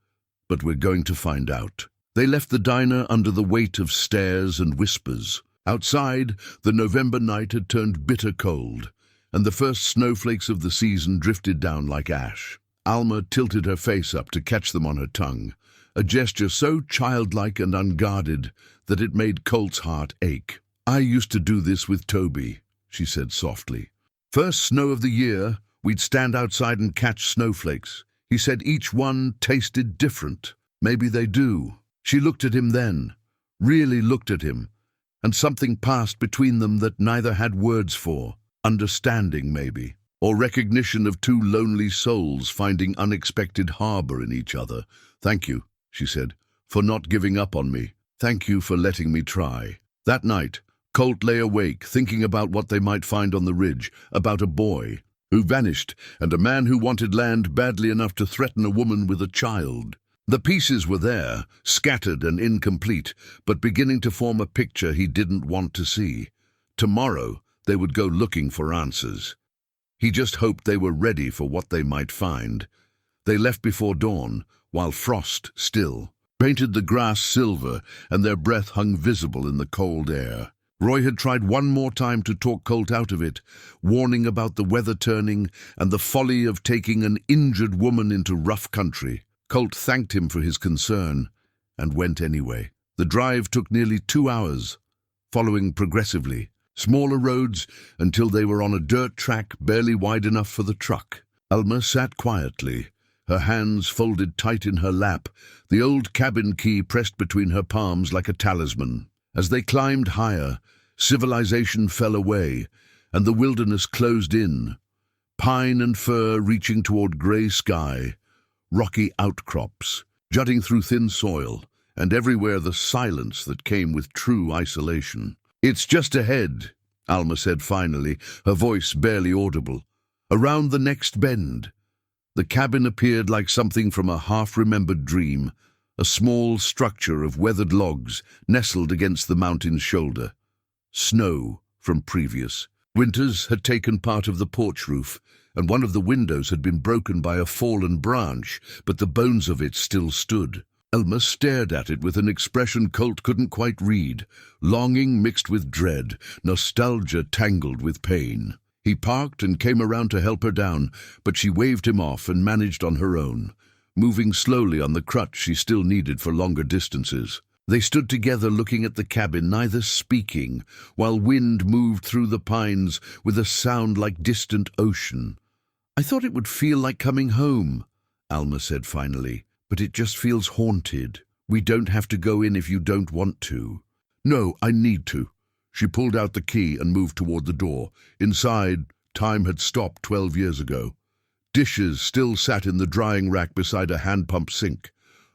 but we're going to find out. They left the diner under the weight of stares and whispers. Outside, the November night had turned bitter cold, and the first snowflakes of the season drifted down like ash. Alma tilted her face up to catch them on her tongue, a gesture so childlike and unguarded that it made Colt's heart ache. I used to do this with Toby, she said softly. First snow of the year, we'd stand outside and catch snowflakes. He said each one tasted different. Maybe they do. She looked at him then, really looked at him, and something passed between them that neither had words for. Understanding, maybe, or recognition of 2 lonely souls finding unexpected harbor in each other. Thank you, she said, for not giving up on me. Thank you for letting me try. That night, Colt lay awake, thinking about what they might find on the ridge, about a boy who vanished and a man who wanted land badly enough to threaten a woman with a child. The pieces were there, scattered and incomplete, but beginning to form a picture he didn't want to see. Tomorrow, they would go looking for answers. He just hoped they were ready for what they might find. They left before dawn, while frost still painted the grass silver and their breath hung visible in the cold air. Roy had tried one more time to talk Colt out of it, warning about the weather turning and the folly of taking an injured woman into rough country. Colt thanked him for his concern and went anyway. The drive took nearly 2 hours, following progressively smaller roads until they were on a dirt track barely wide enough for the truck. Alma sat quietly, her hands folded tight in her lap, the old cabin key pressed between her palms like a talisman. As they climbed higher, civilization fell away, and the wilderness closed in. Pine and fir reaching toward gray sky, rocky outcrops, jutting through thin soil, and everywhere the silence that came with true isolation. "It's just ahead," Alma said finally, her voice barely audible. "Around the next bend." The cabin appeared like something from a half-remembered dream, a small structure of weathered logs nestled against the mountain's shoulder. Snow from previous winters had taken part of the porch roof, and one of the windows had been broken by a fallen branch, but the bones of it still stood. Alma stared at it with an expression Colt couldn't quite read, longing mixed with dread, nostalgia tangled with pain. He parked and came around to help her down, but she waved him off and managed on her own, moving slowly on the crutch she still needed for longer distances. They stood together looking at the cabin, neither speaking, while wind moved through the pines with a sound like distant ocean. "I thought it would feel like coming home," Alma said finally, "but it just feels haunted. We don't have to go in if you don't want to." "No, I need to." She pulled out the key and moved toward the door. Inside, time had stopped 12 years ago. Dishes still sat in the drying rack beside a hand-pump sink.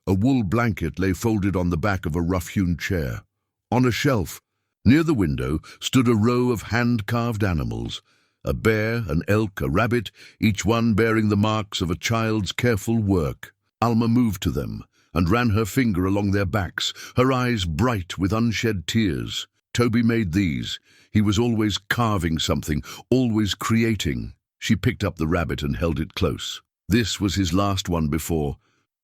A wool blanket lay folded on the back of a rough-hewn chair. On a shelf, near the window, stood a row of hand-carved animals. A bear, an elk, a rabbit, each one bearing the marks of a child's careful work. Alma moved to them and ran her finger along their backs, her eyes bright with unshed tears. Toby made these. He was always carving something, always creating. She picked up the rabbit and held it close. This was his last one before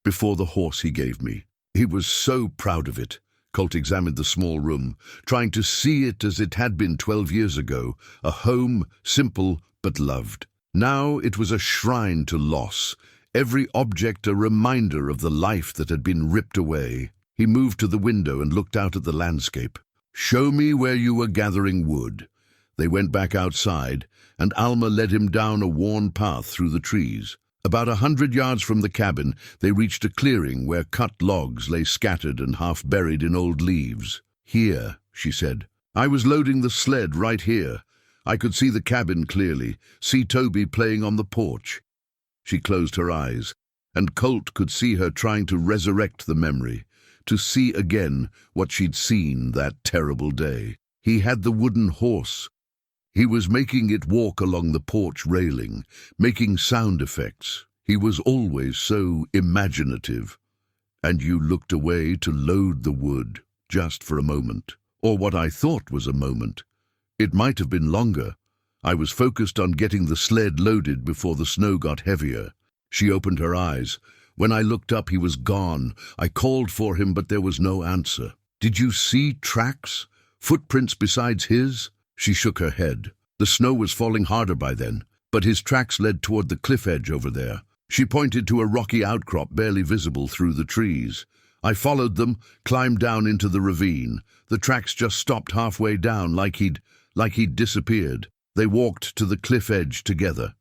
the horse he gave me. He was so proud of it. Colt examined the small room, trying to see it as it had been 12 years ago, a home, simple but loved. Now it was a shrine to loss, every object a reminder of the life that had been ripped away. He moved to the window and looked out at the landscape. "Show me where you were gathering wood." They went back outside, and Alma led him down a worn path through the trees. About 100 yards from the cabin, they reached a clearing where cut logs lay scattered and half buried in old leaves. "Here," she said. "I was loading the sled right here. I could see the cabin clearly, see Toby playing on the porch." She closed her eyes, and Colt could see her trying to resurrect the memory, to see again what she'd seen that terrible day. He had the wooden horse. He was making it walk along the porch railing, making sound effects. He was always so imaginative. And you looked away to load the wood, just for a moment. Or what I thought was a moment. It might have been longer. I was focused on getting the sled loaded before the snow got heavier. She opened her eyes. When I looked up, he was gone. I called for him, but there was no answer. "Did you see tracks? Footprints besides his?" She shook her head. The snow was falling harder by then, but his tracks led toward the cliff edge over there. She pointed to a rocky outcrop barely visible through the trees. I followed them, climbed down into the ravine. The tracks just stopped halfway down, like he'd disappeared. They walked to the cliff edge together.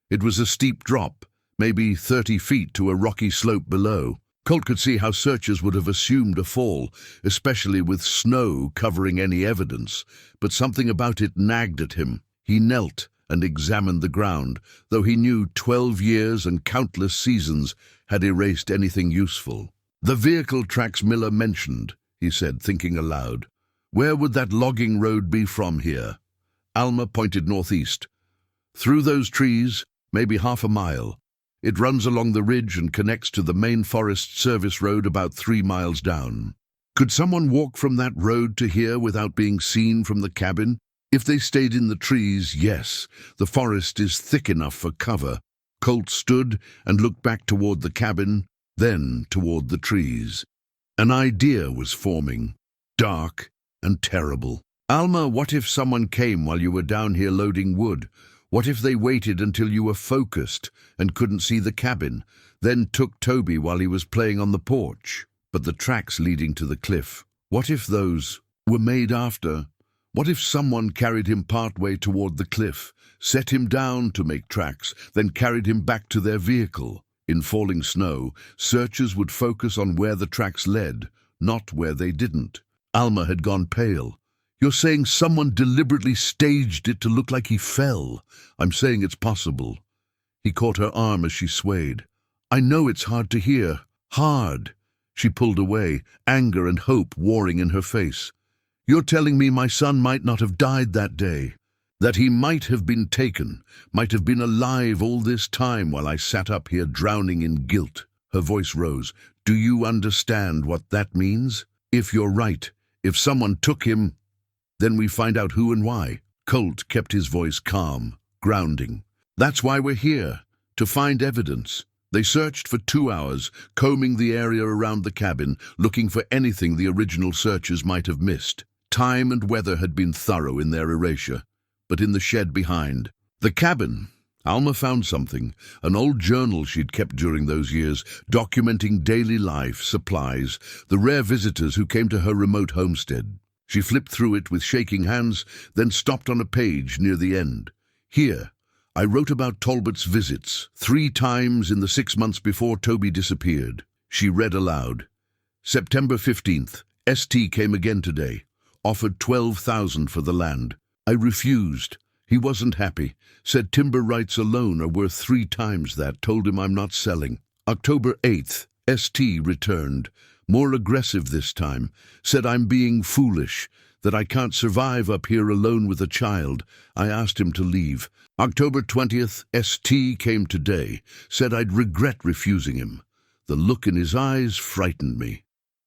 It was a steep drop, maybe 30 feet to a rocky slope below. Colt could see how searchers would have assumed a fall, especially with snow covering any evidence, but something about it nagged at him. He knelt and examined the ground, though he knew 12 years and countless seasons had erased anything useful. "The vehicle tracks Miller mentioned," he said, thinking aloud. "Where would that logging road be from here?" Alma pointed northeast. "Through those trees, maybe half a mile. It runs along the ridge and connects to the main Forest Service road about 3 miles down." Could someone walk from that road to here without being seen from the cabin? If they stayed in the trees, yes. The forest is thick enough for cover. Colt stood and looked back toward the cabin, then toward the trees. An idea was forming, dark and terrible. "Alma, what if someone came while you were down here loading wood? What if they waited until you were focused and couldn't see the cabin, then took Toby while he was playing on the porch? But the tracks leading to the cliff, what if those were made after? What if someone carried him partway toward the cliff, set him down to make tracks, then carried him back to their vehicle? In falling snow, searchers would focus on where the tracks led, not where they didn't." Alma had gone pale. "You're saying someone deliberately staged it to look like he fell?" "I'm saying it's possible." He caught her arm as she swayed. "I know it's hard to hear. Hard. She pulled away, anger and hope warring in her face. You're telling me my son might not have died that day? That he might have been taken, might have been alive all this time while I sat up here drowning in guilt? Her voice rose. Do you understand what that means? If you're right, if someone took him, then we find out who and why. Colt kept his voice calm, grounding. That's why we're here, to find evidence. They searched for 2 hours, combing the area around the cabin, looking for anything the original searchers might have missed. Time and weather had been thorough in their erasure, but in the shed behind the cabin, Alma found something, an old journal she'd kept during those years, documenting daily life, supplies, the rare visitors who came to her remote homestead. She flipped through it with shaking hands, then stopped on a page near the end. Here, I wrote about Talbot's visits, 3 times in the 6 months before Toby disappeared. She read aloud. September 15th, ST came again today, offered $12,000 for the land. I refused. He wasn't happy, said timber rights alone are worth 3 times that, told him I'm not selling. October 8th, ST returned, more aggressive this time, said I'm being foolish, that I can't survive up here alone with a child. I asked him to leave. October 20th, ST came today, said I'd regret refusing him. The look in his eyes frightened me.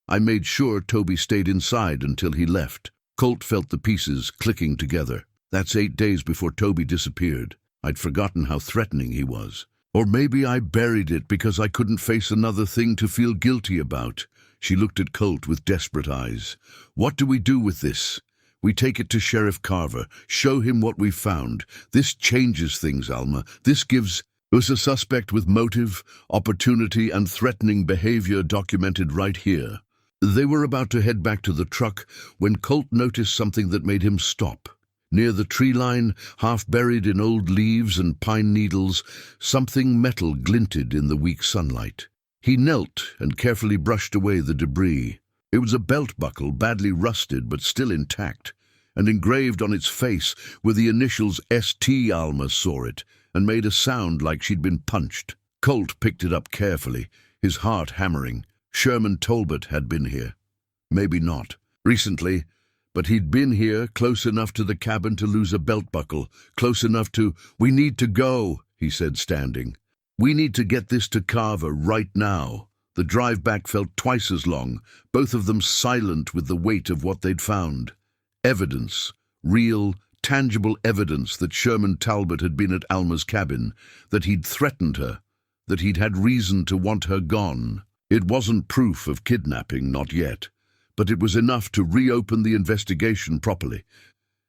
I made sure Toby stayed inside until he left. Colt felt the pieces clicking together. That's 8 days before Toby disappeared. I'd forgotten how threatening he was. Or maybe I buried it because I couldn't face another thing to feel guilty about. She looked at Colt with desperate eyes. What do we do with this? We take it to Sheriff Carver, show him what we found. This changes things, Alma. This gives us a suspect with motive, opportunity, and threatening behavior documented right here. They were about to head back to the truck when Colt noticed something that made him stop. Near the tree line, half buried in old leaves and pine needles, something metal glinted in the weak sunlight. He knelt and carefully brushed away the debris. It was a belt buckle, badly rusted but still intact, and engraved on its face were the initials ST. Alma saw it and made a sound like she'd been punched. Colt picked it up carefully, his heart hammering. Sherman Talbot had been here. Maybe not. Recently, but he'd been here, close enough to the cabin to lose a belt buckle, close enough to— We need to go, he said, standing. We need to get this to Carver right now. The drive back felt twice as long, both of them silent with the weight of what they'd found. Evidence, real, tangible evidence that Sherman Talbot had been at Alma's cabin, that he'd threatened her, that he'd had reason to want her gone. It wasn't proof of kidnapping, not yet, but it was enough to reopen the investigation properly.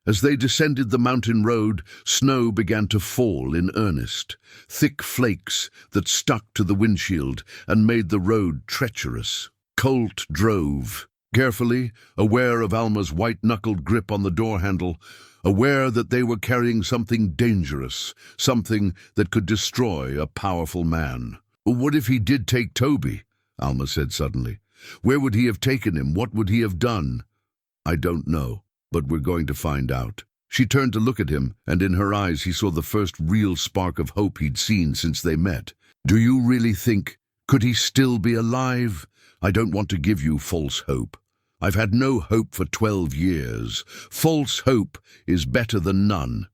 As they descended the mountain road, snow began to fall in earnest, thick flakes that stuck to the windshield and made the road treacherous. Colt drove, carefully, aware of Alma's white-knuckled grip on the door handle, aware that they were carrying something dangerous, something that could destroy a powerful man. What if he did take Toby? Alma said suddenly. Where would he have taken him? What would he have done? I don't know, but we're going to find out. She turned to look at him, and in her eyes he saw the first real spark of hope he'd seen since they met. Do you really think? Could he still be alive? I don't want to give you false hope. I've had no hope for 12 years. False hope is better than none.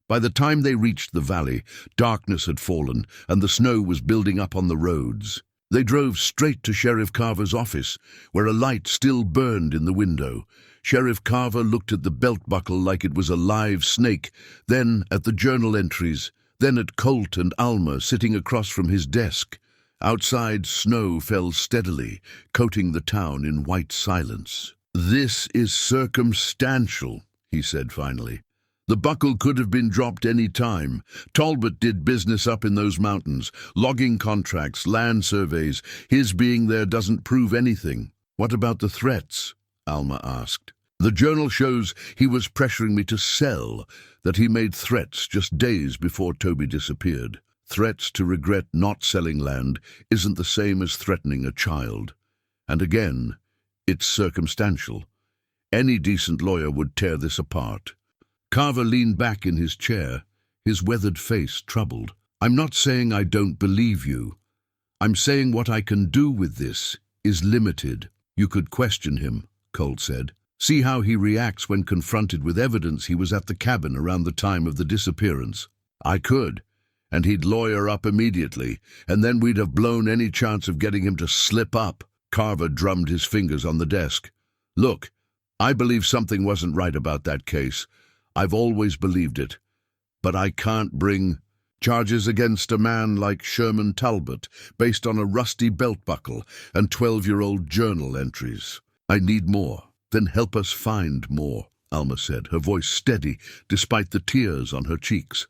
By the time they reached the valley, darkness had fallen, and the snow was building up on the roads. They drove straight to Sheriff Carver's office, where a light still burned in the window. Sheriff Carver looked at the belt buckle like it was a live snake, then at the journal entries, then at Colt and Alma sitting across from his desk. Outside, snow fell steadily, coating the town in white silence. This is circumstantial, he said finally. The buckle could have been dropped any time. Talbot did business up in those mountains, logging contracts, land surveys. His being there doesn't prove anything. What about the threats? Alma asked. The journal shows he was pressuring me to sell, that he made threats just days before Toby disappeared. Threats to regret not selling land isn't the same as threatening a child. And again, it's circumstantial. Any decent lawyer would tear this apart. Carver leaned back in his chair, his weathered face troubled. I'm not saying I don't believe you. I'm saying what I can do with this is limited. You could question him, Colt said. See how he reacts when confronted with evidence he was at the cabin around the time of the disappearance. I could, and he'd lawyer up immediately, and then we'd have blown any chance of getting him to slip up. Carver drummed his fingers on the desk. Look, I believe something wasn't right about that case. I've always believed it. But I can't bring charges against a man like Sherman Talbot based on a rusty belt buckle and 12-year-old journal entries. I need more. Then help us find more, Alma said, her voice steady despite the tears on her cheeks.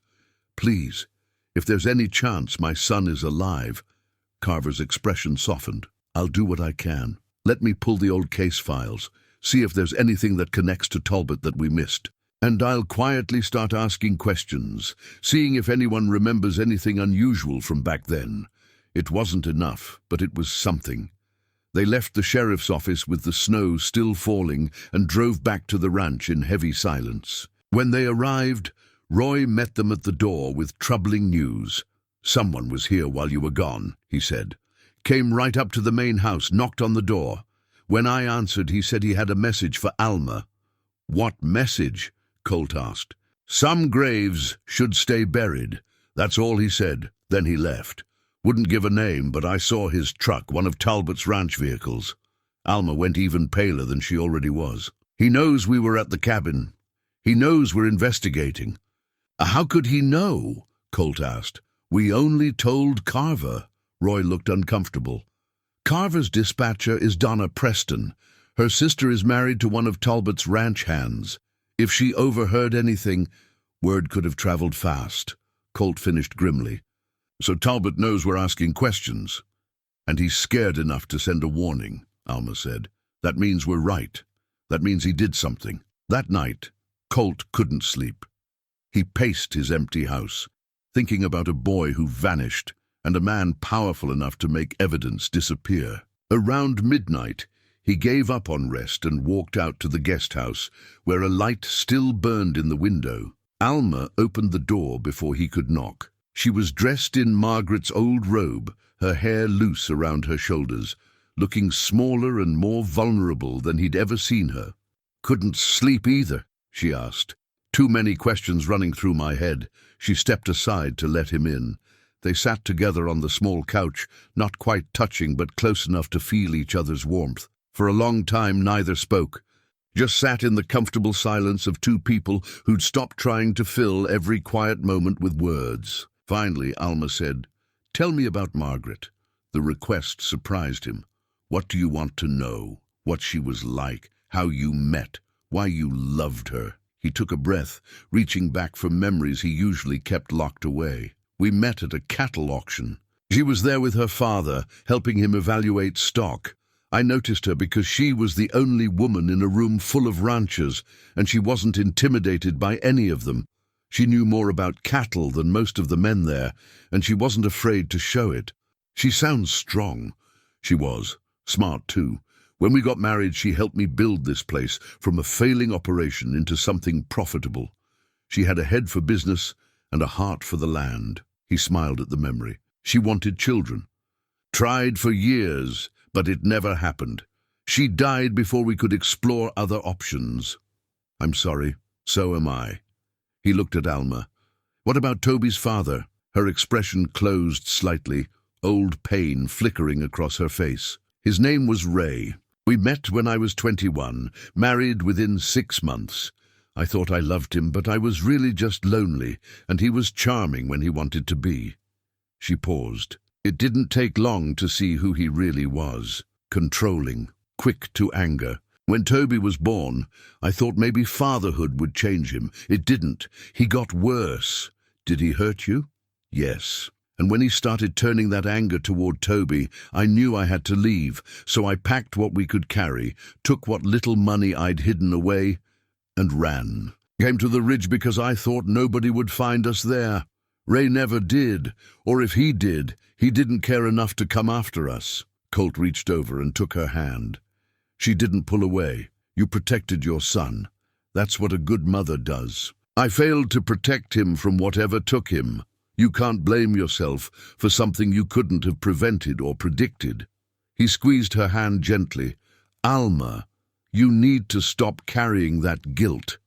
Please, if there's any chance my son is alive. Carver's expression softened. I'll do what I can. Let me pull the old case files, see if there's anything that connects to Talbot that we missed. And I'll quietly start asking questions, seeing if anyone remembers anything unusual from back then. It wasn't enough, but it was something. They left the sheriff's office with the snow still falling and drove back to the ranch in heavy silence. When they arrived, Roy met them at the door with troubling news. Someone was here while you were gone, he said. Came right up to the main house, knocked on the door. When I answered, he said he had a message for Alma. What message? Colt asked. Some graves should stay buried. That's all he said. Then he left. Wouldn't give a name, but I saw his truck, one of Talbot's ranch vehicles. Alma went even paler than she already was. He knows we were at the cabin. He knows we're investigating. How could he know? Colt asked. We only told Carver. Roy looked uncomfortable. Carver's dispatcher is Donna Preston. Her sister is married to one of Talbot's ranch hands. If she overheard anything, word could have traveled fast. Colt finished grimly. So Talbot knows we're asking questions. And he's scared enough to send a warning, Alma said. That means we're right. That means he did something. That night, Colt couldn't sleep. He paced his empty house, thinking about a boy who vanished and a man powerful enough to make evidence disappear. Around midnight, he gave up on rest and walked out to the guest house, where a light still burned in the window. Alma opened the door before he could knock. She was dressed in Margaret's old robe, her hair loose around her shoulders, looking smaller and more vulnerable than he'd ever seen her. Couldn't sleep either, she asked. Too many questions running through my head. She stepped aside to let him in. They sat together on the small couch, not quite touching but close enough to feel each other's warmth. For a long time neither spoke, just sat in the comfortable silence of two people who'd stopped trying to fill every quiet moment with words. Finally, Alma said, Tell me about Margaret. The request surprised him. What do you want to know? What she was like? How you met? Why you loved her? He took a breath, reaching back for memories he usually kept locked away. We met at a cattle auction. She was there with her father, helping him evaluate stock. I noticed her because she was the only woman in a room full of ranchers, and she wasn't intimidated by any of them. She knew more about cattle than most of the men there, and she wasn't afraid to show it. She sounds strong. She was. Smart, too. When we got married, she helped me build this place from a failing operation into something profitable. She had a head for business and a heart for the land. He smiled at the memory. She wanted children. Tried for years, but it never happened. She died before we could explore other options. I'm sorry. So am I. He looked at Alma. What about Toby's father? Her expression closed slightly, old pain flickering across her face. His name was Ray. We met when I was 21, married within 6 months. I thought I loved him, but I was really just lonely, and he was charming when he wanted to be. She paused. It didn't take long to see who he really was. Controlling, quick to anger. When Toby was born, I thought maybe fatherhood would change him. It didn't. He got worse. Did he hurt you? Yes. And when he started turning that anger toward Toby, I knew I had to leave, so I packed what we could carry, took what little money I'd hidden away, and ran. Came to the ridge because I thought nobody would find us there. Ray never did, or if he did, he didn't care enough to come after us. Colt reached over and took her hand. She didn't pull away. You protected your son. That's what a good mother does. I failed to protect him from whatever took him. You can't blame yourself for something you couldn't have prevented or predicted. He squeezed her hand gently. Alma, you need to stop carrying that guilt.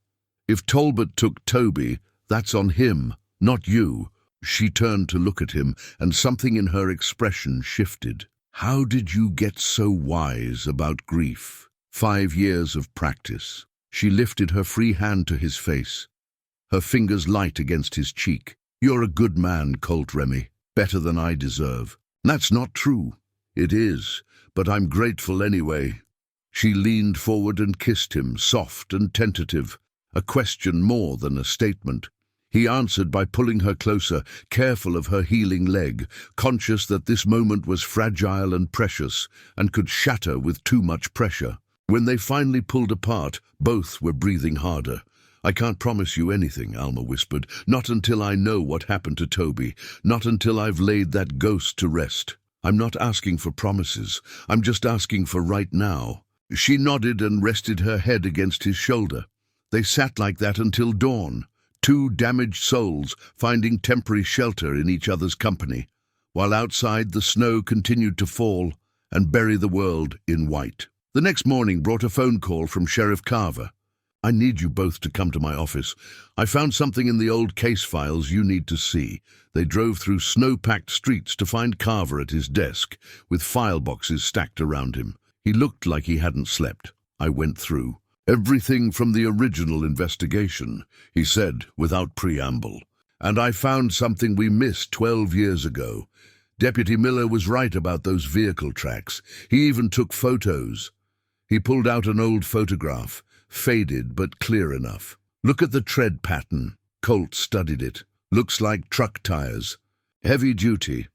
If Talbot took Toby, that's on him, not you. She turned to look at him, and something in her expression shifted. How did you get so wise about grief? 5 years of practice. She lifted her free hand to his face, her fingers light against his cheek. You're a good man, Colt Remy, better than I deserve. That's not true. It is, but I'm grateful anyway. She leaned forward and kissed him, soft and tentative, a question more than a statement. He answered by pulling her closer, careful of her healing leg, conscious that this moment was fragile and precious, and could shatter with too much pressure. When they finally pulled apart, both were breathing harder. I can't promise you anything, Alma whispered. Not until I know what happened to Toby. Not until I've laid that ghost to rest. I'm not asking for promises. I'm just asking for right now. She nodded and rested her head against his shoulder. They sat like that until dawn. 2 damaged souls finding temporary shelter in each other's company, while outside the snow continued to fall and bury the world in white. The next morning brought a phone call from Sheriff Carver. I need you both to come to my office. I found something in the old case files you need to see. They drove through snow-packed streets to find Carver at his desk, with file boxes stacked around him. He looked like he hadn't slept. I went through everything from the original investigation, he said without preamble. And I found something we missed 12 years ago. Deputy Miller was right about those vehicle tracks. He even took photos. He pulled out an old photograph, faded but clear enough. Look at the tread pattern. Colt studied it. Looks like truck tires. Heavy duty.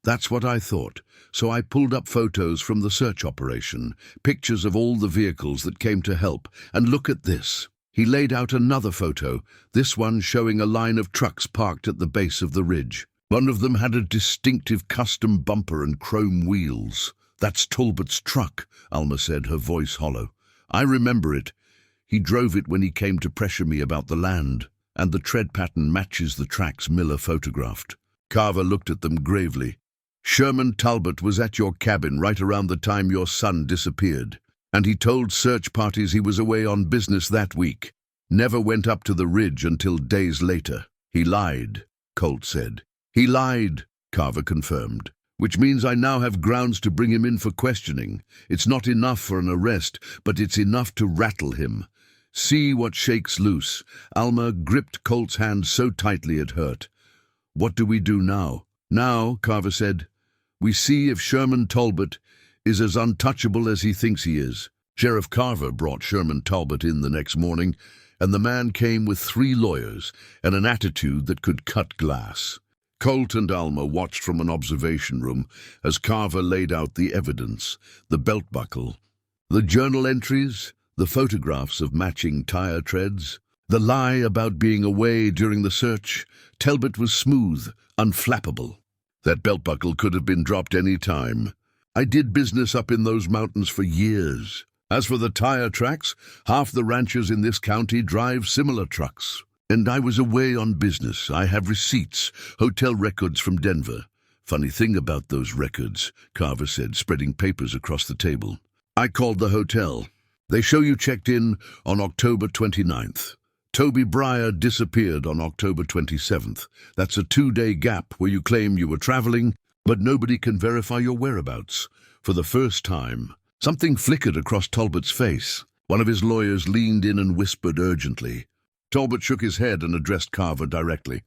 That's what I thought. So I pulled up photos from the search operation, pictures of all the vehicles that came to help, and look at this. He laid out another photo, this one showing a line of trucks parked at the base of the ridge. One of them had a distinctive custom bumper and chrome wheels. That's Talbot's truck, Alma said, her voice hollow. I remember it. He drove it when he came to pressure me about the land, and the tread pattern matches the tracks Miller photographed. Carver looked at them gravely. Sherman Talbot was at your cabin right around the time your son disappeared, and he told search parties he was away on business that week. Never went up to the ridge until days later. He lied, Colt said. He lied, Carver confirmed, which means I now have grounds to bring him in for questioning. It's not enough for an arrest, but it's enough to rattle him. See what shakes loose. Alma gripped Colt's hand so tightly it hurt. What do we do now? Now, Carver said, we see if Sherman Talbot is as untouchable as he thinks he is. Sheriff Carver brought Sherman Talbot in the next morning, and the man came with 3 lawyers and an attitude that could cut glass. Colt and Alma watched from an observation room as Carver laid out the evidence, the belt buckle, the journal entries, the photographs of matching tire treads, the lie about being away during the search. Talbot was smooth, unflappable. That belt buckle could have been dropped any time. I did business up in those mountains for years. As for the tire tracks, half the ranchers in this county drive similar trucks. And I was away on business. I have receipts, hotel records from Denver. Funny thing about those records, Carver said, spreading papers across the table. I called the hotel. They show you checked in on October 29th. Toby Briar disappeared on October 27th. That's a 2-day gap where you claim you were traveling, but nobody can verify your whereabouts. For the first time, something flickered across Talbot's face. One of his lawyers leaned in and whispered urgently. Talbot shook his head and addressed Carver directly.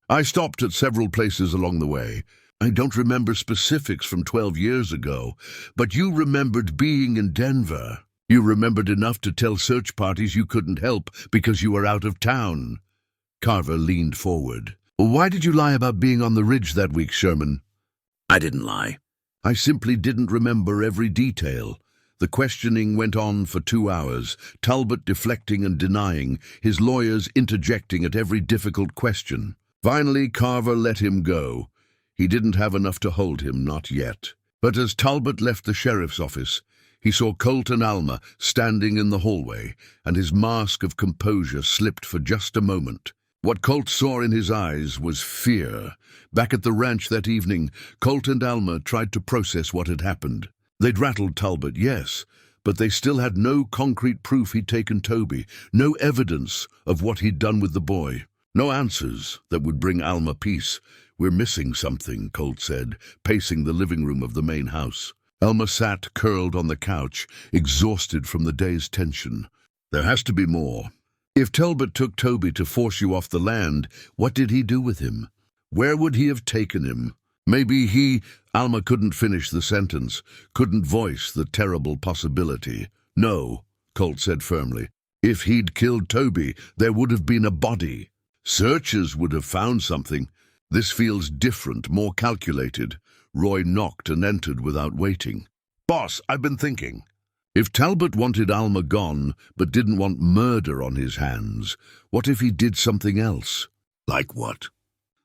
I stopped at several places along the way. I don't remember specifics from 12 years ago, but you remembered being in Denver. You remembered enough to tell search parties you couldn't help because you were out of town. Carver leaned forward. Why did you lie about being on the ridge that week, Sherman? I didn't lie. I simply didn't remember every detail. The questioning went on for 2 hours, Talbot deflecting and denying, his lawyers interjecting at every difficult question. Finally, Carver let him go. He didn't have enough to hold him, not yet. But as Talbot left the sheriff's office, he saw Colt and Alma standing in the hallway, and his mask of composure slipped for just a moment. What Colt saw in his eyes was fear. Back at the ranch that evening, Colt and Alma tried to process what had happened. They'd rattled Talbot, yes, but they still had no concrete proof he'd taken Toby, no evidence of what he'd done with the boy, no answers that would bring Alma peace. "We're missing something," Colt said, pacing the living room of the main house. Alma sat curled on the couch, exhausted from the day's tension. "There has to be more. If Talbot took Toby to force you off the land, what did he do with him? Where would he have taken him? Maybe he—" Alma couldn't finish the sentence, couldn't voice the terrible possibility. "No," Colt said firmly. "If he'd killed Toby, there would have been a body. Searchers would have found something. This feels different, more calculated." Roy knocked and entered without waiting. "Boss, I've been thinking. If Talbot wanted Alma gone, but didn't want murder on his hands, what if he did something else?" "Like what?"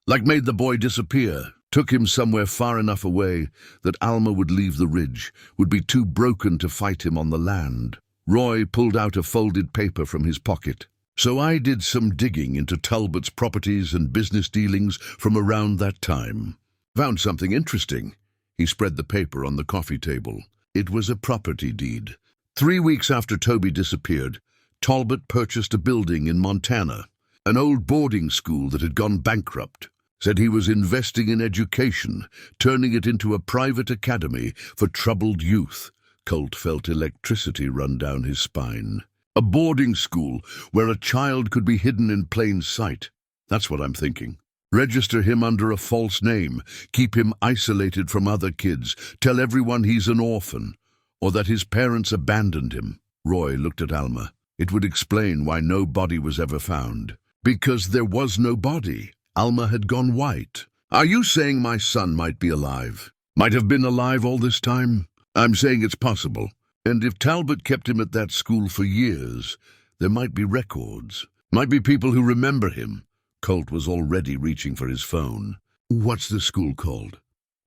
"Like made the boy disappear, took him somewhere far enough away that Alma would leave the ridge, would be too broken to fight him on the land." Roy pulled out a folded paper from his pocket. "So I did some digging into Talbot's properties and business dealings from around that time. Found something interesting." He spread the paper on the coffee table. It was a property deed. 3 weeks after Toby disappeared, Talbot purchased a building in Montana, an old boarding school that had gone bankrupt. Said he was investing in education, turning it into a private academy for troubled youth. Colt felt electricity run down his spine. A boarding school where a child could be hidden in plain sight. That's what I'm thinking. Register him under a false name, keep him isolated from other kids, tell everyone he's an orphan, or that his parents abandoned him. Roy looked at Alma. It would explain why no body was ever found. Because there was no body. Alma had gone white. "Are you saying my son might be alive? Might have been alive all this time?" "I'm saying it's possible. And if Talbot kept him at that school for years, there might be records. Might be people who remember him." Colt was already reaching for his phone. "What's the school called?"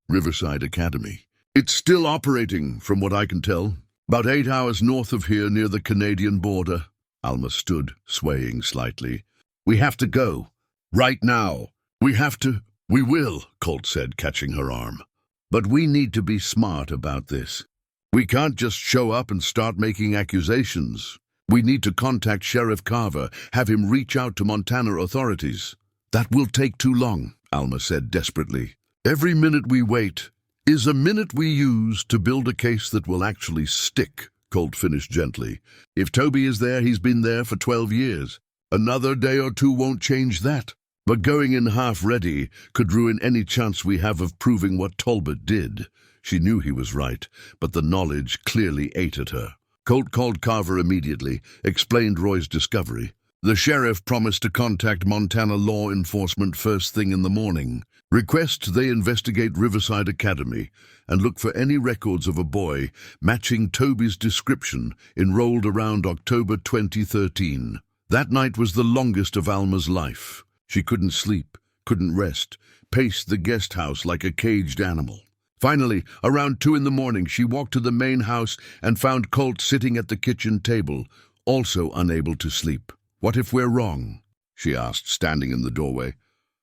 "Riverside Academy. It's still operating, from what I can tell. About 8 hours north of here, near the Canadian border." Alma stood, swaying slightly. "We have to go. Right now. We have to." "We will," Colt said, catching her arm. "But we need to be smart about this. We can't just show up and start making accusations. We need to contact Sheriff Carver, have him reach out to Montana authorities." "That will take too long," Alma said desperately. "Every minute we wait is a minute we use to build a case that will actually stick," Colt finished gently. "If Toby is there, he's been there for 12 years. Another day or two won't change that. But going in half-ready could ruin any chance we have of proving what Talbot did." She knew he was right, but the knowledge clearly ate at her. Colt called Carver immediately, explained Roy's discovery. The sheriff promised to contact Montana law enforcement first thing in the morning. Request they investigate Riverside Academy and look for any records of a boy matching Toby's description enrolled around October 2013. That night was the longest of Alma's life. She couldn't sleep, couldn't rest, paced the guest house like a caged animal. Finally, around 2 in the morning, she walked to the main house and found Colt sitting at the kitchen table, also unable to sleep. "What if we're wrong?" she asked, standing in the doorway.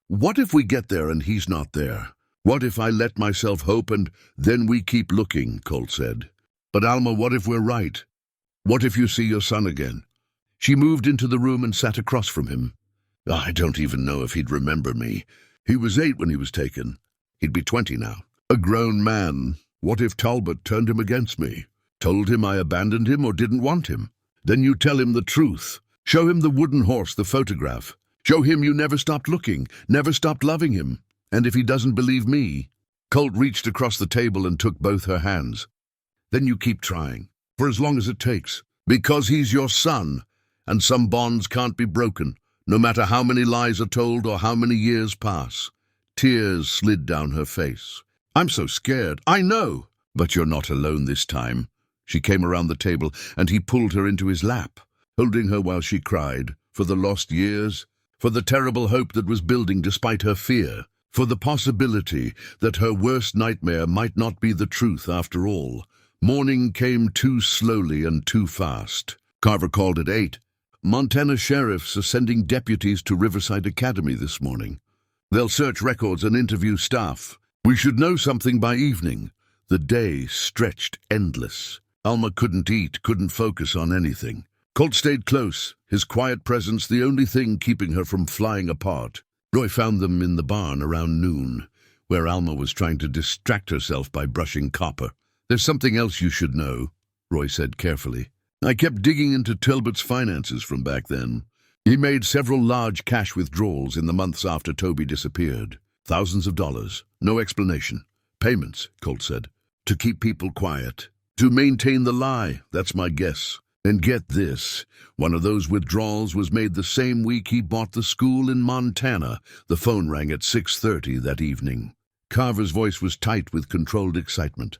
"What if we get there and he's not there? What if I let myself hope and then we keep looking?" Colt said. "But Alma, what if we're right? What if you see your son again?" She moved into the room and sat across from him. "I don't even know if he'd remember me. He was 8 when he was taken. He'd be 20 now. A grown man. What if Talbot turned him against me? Told him I abandoned him or didn't want him? Then you tell him the truth. Show him the wooden horse, the photograph. Show him you never stopped looking, never stopped loving him. And if he doesn't believe me..." Colt reached across the table and took both her hands. "Then you keep trying, for as long as it takes. Because he's your son, and some bonds can't be broken, no matter how many lies are told or how many years pass." Tears slid down her face. "I'm so scared. I know. But you're not alone this time." She came around the table, and he pulled her into his lap, holding her while she cried, for the lost years, for the terrible hope that was building despite her fear, for the possibility that her worst nightmare might not be the truth after all. Morning came too slowly and too fast. Carver called at 8. Montana sheriffs are sending deputies to Riverside Academy this morning. They'll search records and interview staff. We should know something by evening. The day stretched endless. Alma couldn't eat, couldn't focus on anything. Colt stayed close, his quiet presence the only thing keeping her from flying apart. Roy found them in the barn around noon, where Alma was trying to distract herself by brushing copper. "There's something else you should know," Roy said carefully. "I kept digging into Talbot's finances from back then. He made several large cash withdrawals in the months after Toby disappeared. Thousands of dollars. No explanation. Payments," Colt said. "To keep people quiet. To maintain the lie, that's my guess. And get this, one of those withdrawals was made the same week he bought the school in Montana." The phone rang at 6:30 that evening. Carver's voice was tight with controlled excitement.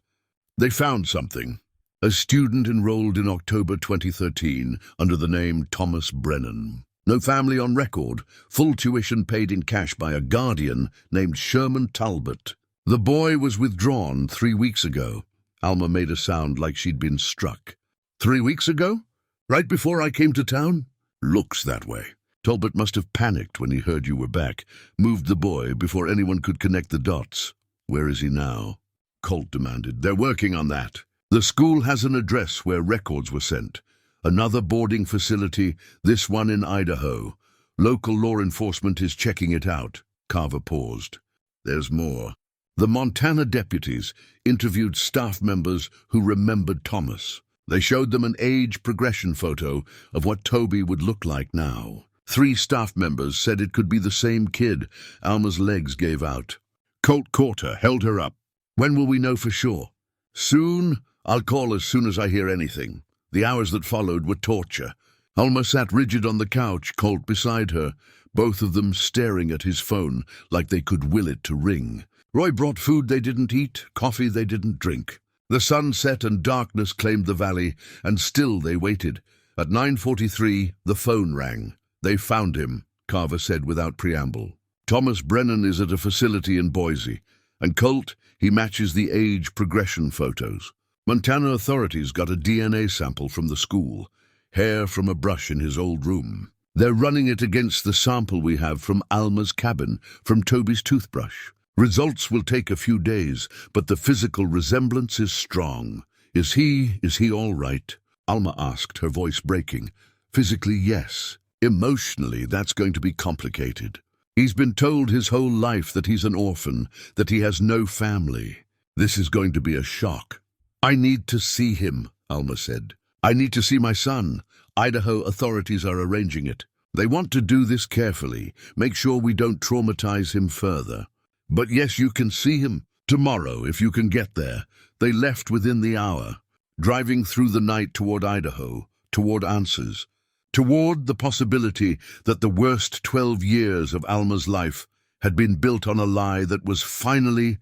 "They found something. A student enrolled in October 2013 under the name Thomas Brennan. No family on record, full tuition paid in cash by a guardian named Sherman Talbot. The boy was withdrawn 3 weeks ago." Alma made a sound like she'd been struck. 3 weeks ago? Right before I came to town? Looks that way. Talbot must have panicked when he heard you were back, moved the boy before anyone could connect the dots. Where is he now? Colt demanded. "They're working on that. The school has an address where records were sent. Another boarding facility, this one in Idaho. Local law enforcement is checking it out." Carver paused. "There's more. The Montana deputies interviewed staff members who remembered Thomas. They showed them an age progression photo of what Toby would look like now. 3 staff members said it could be the same kid." Alma's legs gave out. Colt caught her, held her up. "When will we know for sure?" "Soon. I'll call as soon as I hear anything." The hours that followed were torture. Alma sat rigid on the couch, Colt beside her, both of them staring at his phone like they could will it to ring. Roy brought food they didn't eat, coffee they didn't drink. The sun set and darkness claimed the valley, and still they waited. At 9:43, the phone rang. "They found him," Carver said without preamble. "Thomas Brennan is at a facility in Boise. And Colt, he matches the age progression photos. Montana authorities got a DNA sample from the school, hair from a brush in his old room. They're running it against the sample we have from Alma's cabin, from Toby's toothbrush. Results will take a few days, but the physical resemblance is strong. Is he all right?" Alma asked, her voice breaking. "Physically, yes. Emotionally, that's going to be complicated. He's been told his whole life that he's an orphan, that he has no family. This is going to be a shock." "I need to see him," Alma said. "I need to see my son. Idaho authorities are arranging it. They want to do this carefully, make sure we don't traumatize him further. But yes, you can see him. Tomorrow, if you can get there." They left within the hour, driving through the night toward Idaho, toward answers, toward the possibility that the worst 12 years of Alma's life had been built on a lie that was finally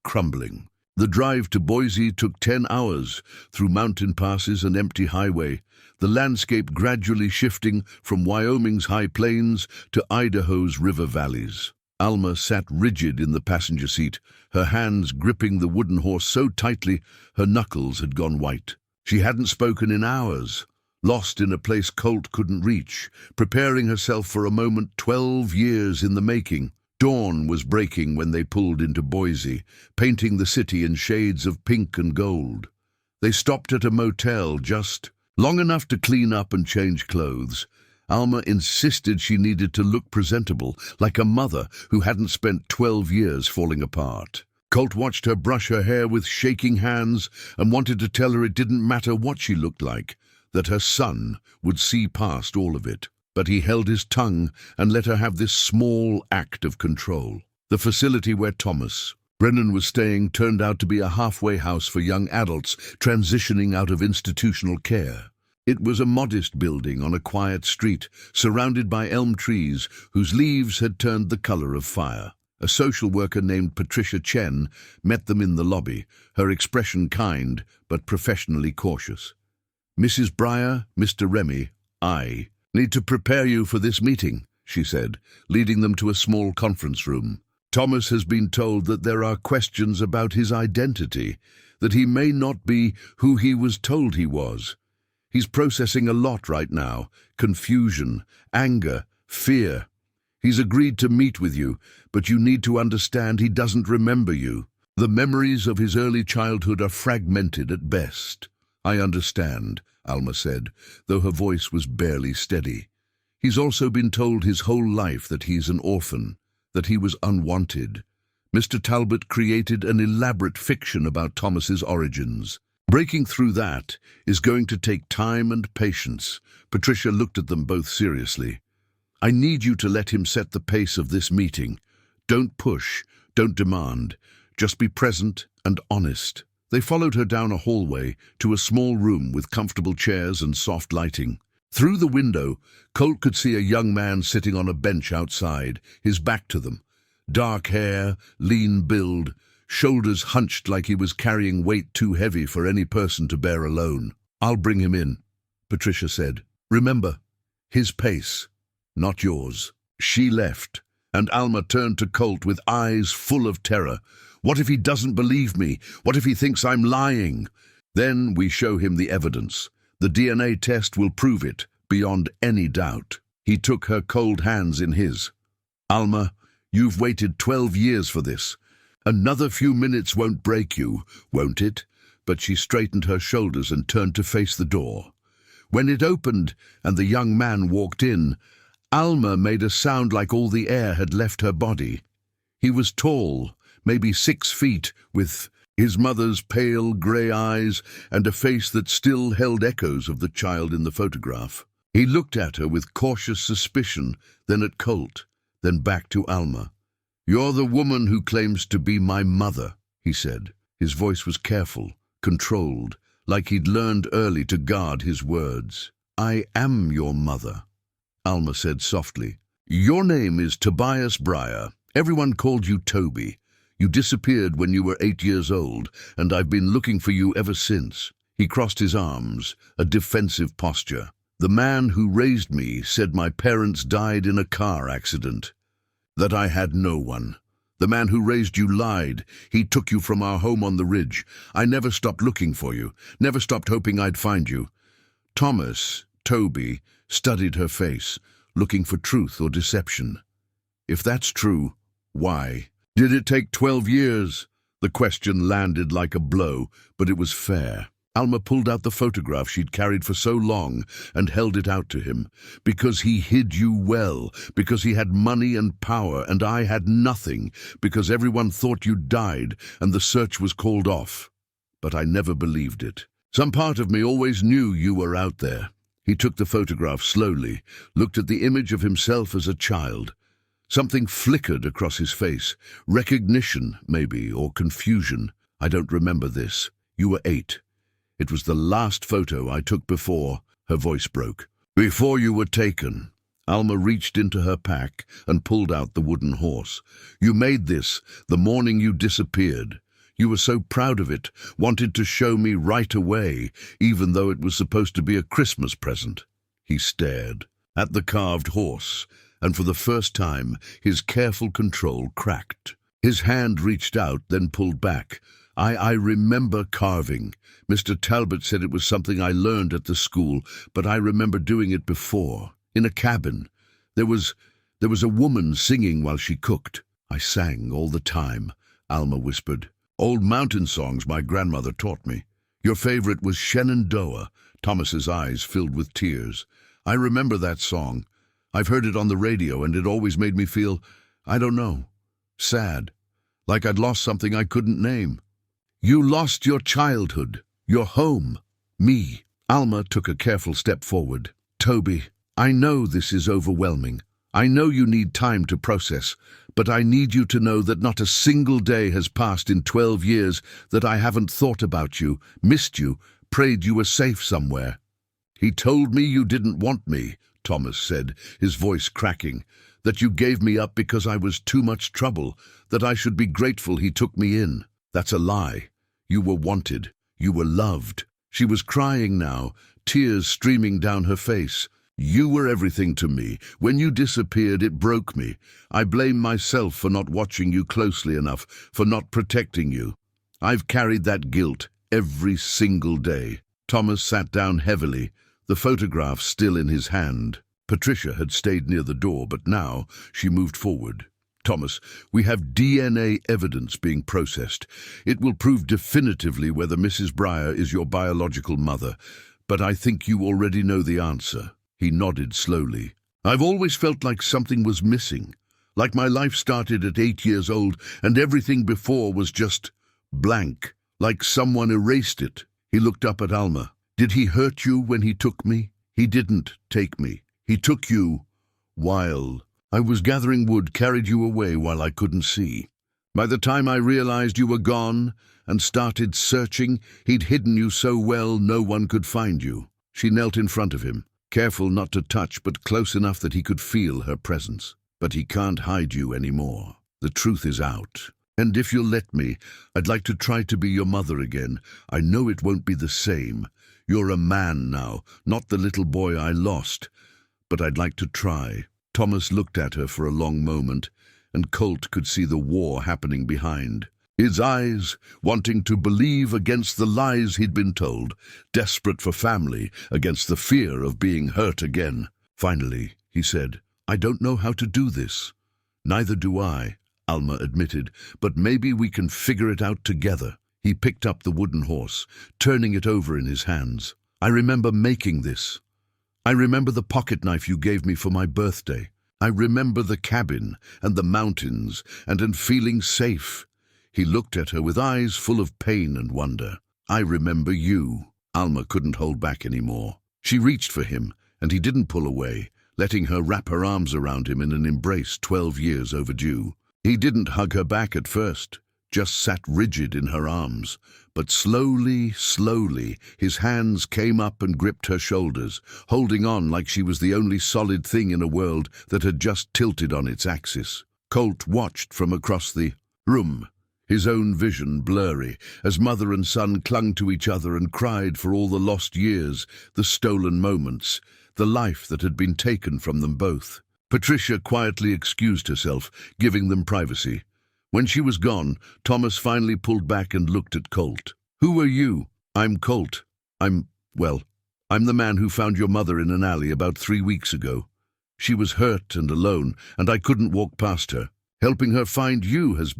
crumbling. The drive to Boise took 10 hours, through mountain passes and empty highway, the landscape gradually shifting from Wyoming's high plains to Idaho's river valleys. Alma sat rigid in the passenger seat, her hands gripping the wooden horse so tightly her knuckles had gone white. She hadn't spoken in hours, lost in a place Colt couldn't reach, preparing herself for a moment 12 years in the making. Dawn was breaking when they pulled into Boise, painting the city in shades of pink and gold. They stopped at a motel just long enough to clean up and change clothes. Alma insisted she needed to look presentable, like a mother who hadn't spent 12 years falling apart. Colt watched her brush her hair with shaking hands and wanted to tell her it didn't matter what she looked like, that her son would see past all of it. But he held his tongue and let her have this small act of control. The facility where Thomas Brennan was staying turned out to be a halfway house for young adults transitioning out of institutional care. It was a modest building on a quiet street, surrounded by elm trees whose leaves had turned the color of fire. A social worker named Patricia Chen met them in the lobby, her expression kind but professionally cautious. "Mrs. Briar, Mr. Remy, I need to prepare you for this meeting," she said, leading them to a small conference room. "Thomas has been told that there are questions about his identity, that he may not be who he was told he was. He's processing a lot right now. Confusion, anger, fear. He's agreed to meet with you, but you need to understand he doesn't remember you. The memories of his early childhood are fragmented at best. I understand, Alma said, though her voice was barely steady. He's also been told his whole life that he's an orphan, that he was unwanted. Mr. Talbot created an elaborate fiction about Thomas's origins. Breaking through that is going to take time and patience. Patricia looked at them both seriously. I need you to let him set the pace of this meeting. Don't push, don't demand. Just be present and honest. They followed her down a hallway to a small room with comfortable chairs and soft lighting. Through the window, Colt could see a young man sitting on a bench outside, his back to them. Dark hair, lean build, shoulders hunched like he was carrying weight too heavy for any person to bear alone. I'll bring him in, Patricia said. Remember, his pace, not yours. She left, and Alma turned to Colt with eyes full of terror. What if he doesn't believe me? What if he thinks I'm lying? Then we show him the evidence. The DNA test will prove it, beyond any doubt. He took her cold hands in his. Alma, you've waited 12 years for this. Another few minutes won't break you, won't it? But she straightened her shoulders and turned to face the door. When it opened and the young man walked in, Alma made a sound like all the air had left her body. He was tall, maybe 6 feet, with his mother's pale grey eyes and a face that still held echoes of the child in the photograph. He looked at her with cautious suspicion, then at Colt, then back to Alma. You're the woman who claims to be my mother, he said. His voice was careful, controlled, like he'd learned early to guard his words. I am your mother, Alma said softly. Your name is Tobias Briar. Everyone called you Toby. You disappeared when you were 8 years old, and I've been looking for you ever since. He crossed his arms, a defensive posture. The man who raised me said my parents died in a car accident, that I had no one. The man who raised you lied. He took you from our home on the ridge. I never stopped looking for you, never stopped hoping I'd find you. Thomas, Toby, studied her face, looking for truth or deception. If that's true, why? Did it take 12 years? The question landed like a blow, but it was fair. Alma pulled out the photograph she'd carried for so long and held it out to him. Because he hid you well, because he had money and power, and I had nothing, because everyone thought you'd died and the search was called off. But I never believed it. Some part of me always knew you were out there. He took the photograph slowly, looked at the image of himself as a child. Something flickered across his face. Recognition, maybe, or confusion. I don't remember this. You were 8. It was the last photo I took before, her voice broke. Before you were taken. Alma reached into her pack and pulled out the wooden horse. You made this the morning you disappeared. You were so proud of it, wanted to show me right away, even though it was supposed to be a Christmas present. He stared at the carved horse, and for the first time, his careful control cracked. His hand reached out, then pulled back. I remember carving. Mr. Talbot said it was something I learned at the school, but I remember doing it before, in a cabin. There was a woman singing while she cooked. I sang all the time, Alma whispered. Old mountain songs my grandmother taught me. Your favorite was Shenandoah. Thomas's eyes filled with tears. I remember that song. I've heard it on the radio, and it always made me feel, I don't know, sad, like I'd lost something I couldn't name. You lost your childhood, your home, me. Alma took a careful step forward. Toby, I know this is overwhelming. I know you need time to process, but I need you to know that not a single day has passed in 12 years that I haven't thought about you, missed you, prayed you were safe somewhere. He told me you didn't want me, Thomas said, his voice cracking, that you gave me up because I was too much trouble, that I should be grateful he took me in. That's a lie. You were wanted. You were loved. She was crying now, tears streaming down her face. You were everything to me. When you disappeared, it broke me. I blame myself for not watching you closely enough, for not protecting you. I've carried that guilt every single day. Thomas sat down heavily, the photograph still in his hand. Patricia had stayed near the door, but now she moved forward. Thomas, we have DNA evidence being processed. It will prove definitively whether Mrs. Briar is your biological mother, but I think you already know the answer. He nodded slowly. I've always felt like something was missing, like my life started at 8 years old and everything before was just blank, like someone erased it. He looked up at Alma. Did he hurt you when he took me? He didn't take me. He took you while I was gathering wood, carried you away while I couldn't see. By the time I realized you were gone and started searching, he'd hidden you so well no one could find you. She knelt in front of him, careful not to touch, but close enough that he could feel her presence. But he can't hide you anymore. The truth is out. And if you'll let me, I'd like to try to be your mother again. I know it won't be the same. You're a man now, not the little boy I lost. But I'd like to try. Thomas looked at her for a long moment, and Colt could see the war happening behind. His eyes, wanting to believe against the lies he'd been told, desperate for family, against the fear of being hurt again. Finally, he said, I don't know how to do this. Neither do I, Alma admitted, but maybe we can figure it out together. He picked up the wooden horse, turning it over in his hands. I remember making this. I remember the pocket knife you gave me for my birthday. I remember the cabin and the mountains and feeling safe. He looked at her with eyes full of pain and wonder. I remember you. Alma couldn't hold back anymore. She reached for him, and he didn't pull away, letting her wrap her arms around him in an embrace 12 years overdue. He didn't hug her back at first, just sat rigid in her arms. But slowly, his hands came up and gripped her shoulders, holding on like she was the only solid thing in a world that had just tilted on its axis. Colt watched from across the room, his own vision blurry, as mother and son clung to each other and cried for all the lost years, the stolen moments, the life that had been taken from them both. Patricia quietly excused herself, giving them privacy. When she was gone, Thomas finally pulled back and looked at Colt. Who are you? I'm Colt. I'm the man who found your mother in an alley about 3 weeks ago. She was hurt and alone, and I couldn't walk past her. Helping her find you it's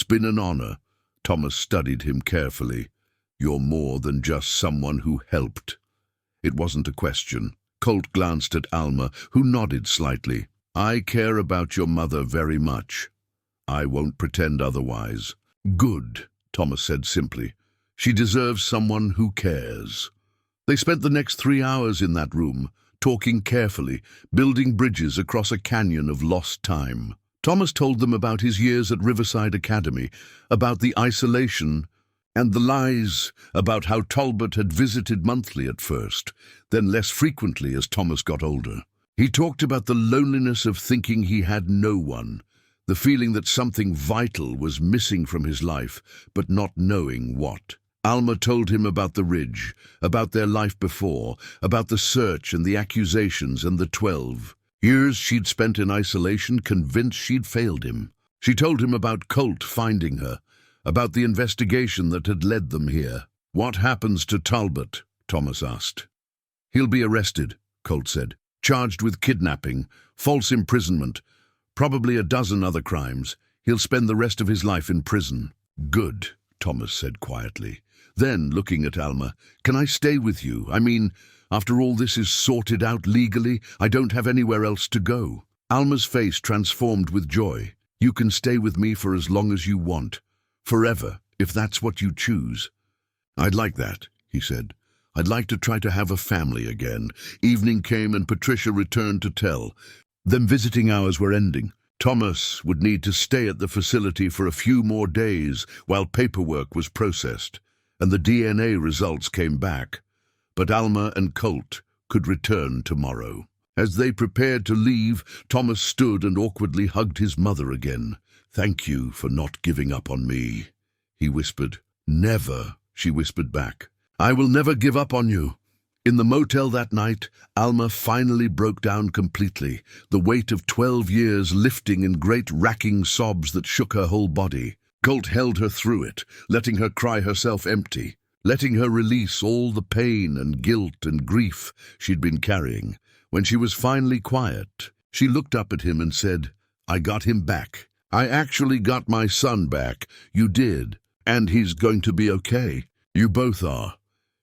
been an honor. Thomas studied him carefully. You're more than just someone who helped. It wasn't a question. Colt glanced at Alma, who nodded slightly. I care about your mother very much. I won't pretend otherwise. Good, Thomas said simply. She deserves someone who cares. They spent the next 3 hours in that room, talking carefully, building bridges across a canyon of lost time. Thomas told them about his years at Riverside Academy, about the isolation and the lies, about how Talbot had visited monthly at first, then less frequently as Thomas got older. He talked about the loneliness of thinking he had no one, the feeling that something vital was missing from his life, but not knowing what. Alma told him about the ridge, about their life before, about the search and the accusations and the 12 years she'd spent in isolation, convinced she'd failed him. She told him about Colt finding her, about the investigation that had led them here. What happens to Talbot? Thomas asked. He'll be arrested, Colt said, charged with kidnapping, false imprisonment, probably a dozen other crimes. He'll spend the rest of his life in prison. Good, Thomas said quietly. Then, looking at Alma, can I stay with you? I mean, after all this is sorted out legally, I don't have anywhere else to go. Alma's face transformed with joy. You can stay with me for as long as you want. Forever, if that's what you choose. I'd like that, he said. I'd like to try to have a family again. Evening came and Patricia returned to tell. Them visiting hours were ending. Thomas would need to stay at the facility for a few more days while paperwork was processed, and the DNA results came back. But Alma and Colt could return tomorrow. As they prepared to leave, Thomas stood and awkwardly hugged his mother again. Thank you for not giving up on me, he whispered. Never, she whispered back. I will never give up on you. In the motel that night, Alma finally broke down completely, the weight of 12 years lifting in great racking sobs that shook her whole body. Colt held her through it, letting her cry herself empty. letting her release all the pain and guilt and grief she'd been carrying. When she was finally quiet, she looked up at him and said, "I got him back. I actually got my son back. You did. And he's going to be okay. You both are."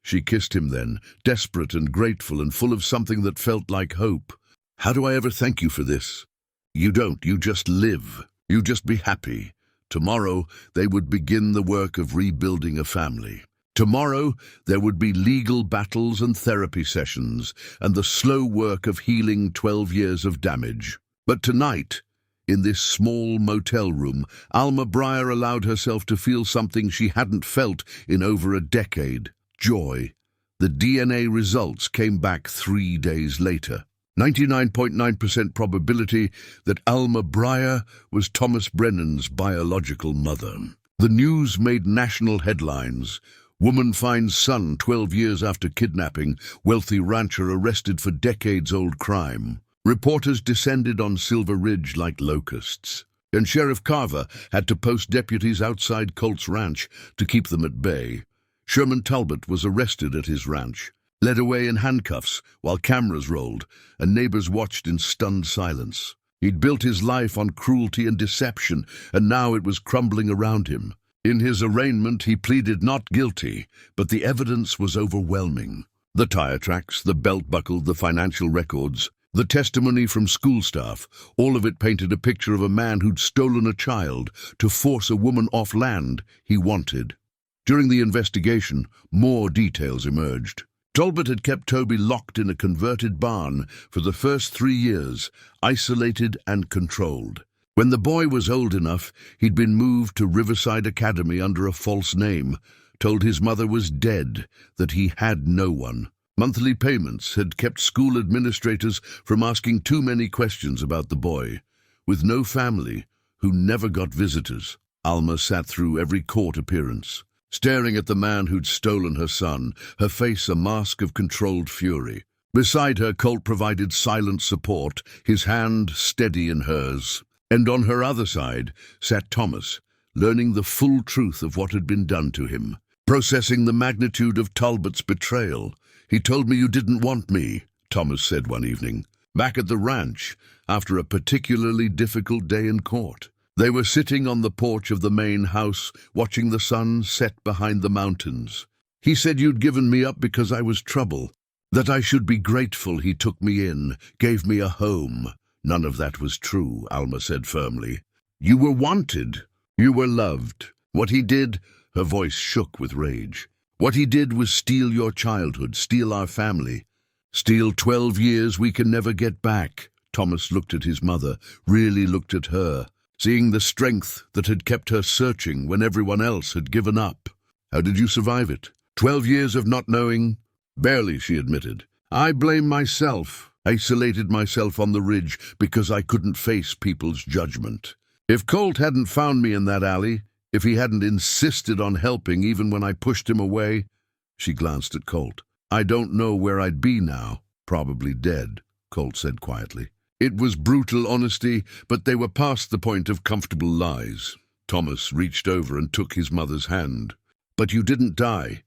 She kissed him then, desperate and grateful and full of something that felt like hope. "How do I ever thank you for this?" "You don't. You just live. You just be happy." Tomorrow, they would begin the work of rebuilding a family. Tomorrow, there would be legal battles and therapy sessions and the slow work of healing 12 years of damage. But tonight, in this small motel room, Alma Briar allowed herself to feel something she hadn't felt in over a decade: joy. The DNA results came back 3 days later. 99.9% probability that Alma Briar was Thomas Brennan's biological mother. The news made national headlines. Woman finds son 12 years after kidnapping, wealthy rancher arrested for decades-old crime. Reporters descended on Silver Ridge like locusts, and Sheriff Carver had to post deputies outside Colt's ranch to keep them at bay. Sherman Talbot was arrested at his ranch, led away in handcuffs while cameras rolled, and neighbors watched in stunned silence. He'd built his life on cruelty and deception, and now it was crumbling around him. In his arraignment, he pleaded not guilty, but the evidence was overwhelming. The tire tracks, the belt buckle, the financial records, the testimony from school staff, all of it painted a picture of a man who'd stolen a child to force a woman off land he wanted. During the investigation, more details emerged. Talbot had kept Toby locked in a converted barn for the first 3 years, isolated and controlled. When the boy was old enough, he'd been moved to Riverside Academy under a false name, told his mother was dead, that he had no one. Monthly payments had kept school administrators from asking too many questions about the boy. With no family, who never got visitors, Alma sat through every court appearance, staring at the man who'd stolen her son, her face a mask of controlled fury. Beside her, Colt provided silent support, his hand steady in hers. And on her other side sat Thomas, learning the full truth of what had been done to him, processing the magnitude of Talbot's betrayal. "He told me you didn't want me," Thomas said one evening, back at the ranch after a particularly difficult day in court. They were sitting on the porch of the main house, watching the sun set behind the mountains. "He said you'd given me up because I was trouble, that I should be grateful he took me in, gave me a home." "None of that was true," Alma said firmly. "You were wanted. You were loved. What he did," her voice shook with rage, "what he did was steal your childhood, steal our family, steal 12 years we can never get back." Thomas looked at his mother, really looked at her, seeing the strength that had kept her searching when everyone else had given up. "How did you survive it? 12 years of not knowing?" "Barely," she admitted. "I blame myself. Isolated myself on the ridge because I couldn't face people's judgment. If Colt hadn't found me in that alley, if he hadn't insisted on helping even when I pushed him away," she glanced at Colt, "I don't know where I'd be now." "Probably dead," Colt said quietly. It was brutal honesty, but they were past the point of comfortable lies. Thomas reached over and took his mother's hand. "But you didn't die.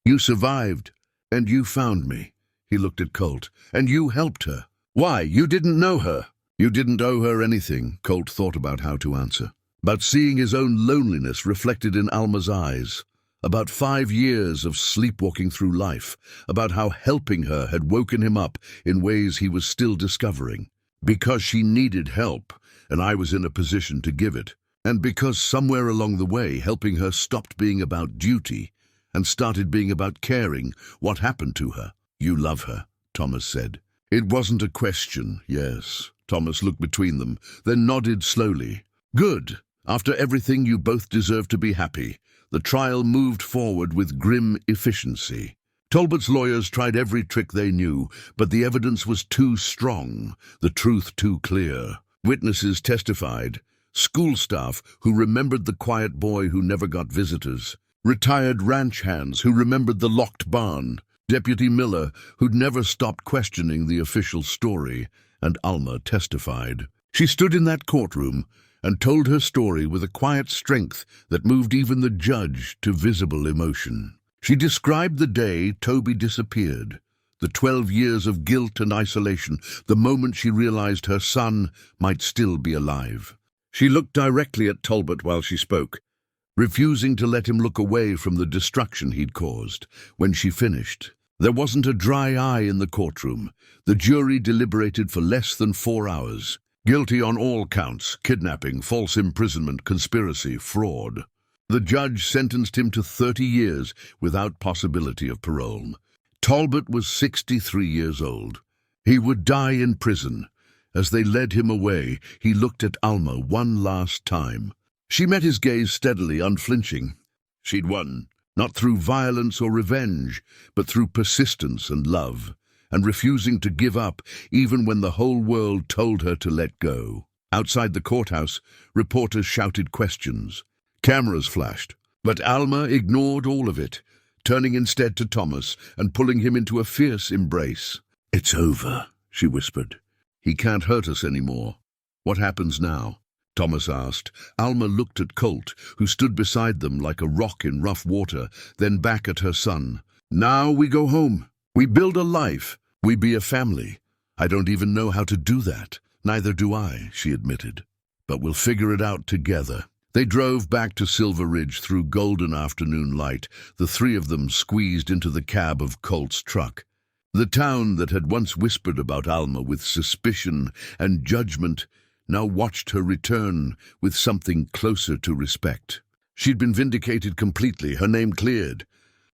You survived, and you found me." He looked at Colt. "And you helped her. Why? You didn't know her." "You didn't owe her anything," Colt thought about how to answer. About seeing his own loneliness reflected in Alma's eyes. About 5 years of sleepwalking through life. About how helping her had woken him up in ways he was still discovering. Because she needed help, and I was in a position to give it. And because somewhere along the way, helping her stopped being about duty and started being about caring. What happened to her? "You love her," Thomas said. It wasn't a question. "Yes." Thomas looked between them, then nodded slowly. "Good. After everything, you both deserve to be happy." The trial moved forward with grim efficiency. Talbot's lawyers tried every trick they knew, but the evidence was too strong, the truth too clear. Witnesses testified. School staff who remembered the quiet boy who never got visitors. Retired ranch hands who remembered the locked barn. Deputy Miller, who'd never stopped questioning the official story, and Alma testified. She stood in that courtroom and told her story with a quiet strength that moved even the judge to visible emotion. She described the day Toby disappeared, the 12 years of guilt and isolation, the moment she realized her son might still be alive. She looked directly at Talbot while she spoke, refusing to let him look away from the destruction he'd caused. When she finished, there wasn't a dry eye in the courtroom. The jury deliberated for less than 4 hours. Guilty on all counts: kidnapping, false imprisonment, conspiracy, fraud. The judge sentenced him to 30 years without possibility of parole. Talbot was 63 years old. He would die in prison. As they led him away, he looked at Alma one last time. She met his gaze steadily, unflinching. She'd won, not through violence or revenge, but through persistence and love, and refusing to give up even when the whole world told her to let go. Outside the courthouse, reporters shouted questions. Cameras flashed, but Alma ignored all of it, turning instead to Thomas and pulling him into a fierce embrace. "It's over," she whispered. "He can't hurt us anymore." "What happens now?" Thomas asked. Alma looked at Colt, who stood beside them like a rock in rough water, then back at her son. "Now we go home. We build a life. We be a family. I don't even know how to do that." "Neither do I," she admitted. "But we'll figure it out together." They drove back to Silver Ridge through golden afternoon light, the three of them squeezed into the cab of Colt's truck. The town that had once whispered about Alma with suspicion and judgment now watched her return with something closer to respect. She'd been vindicated completely, her name cleared,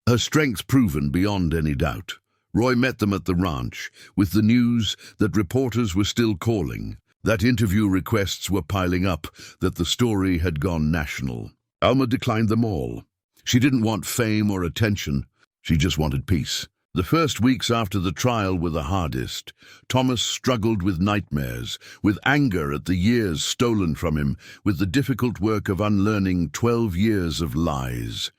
her strength proven beyond any doubt. Roy met them at the ranch with the news that reporters were still calling, that interview requests were piling up, that the story had gone national. Alma declined them all. She didn't want fame or attention. She just wanted peace. The first weeks after the trial were the hardest. Thomas struggled with nightmares, with anger at the years stolen from him, with the difficult work of unlearning 12 years of lies.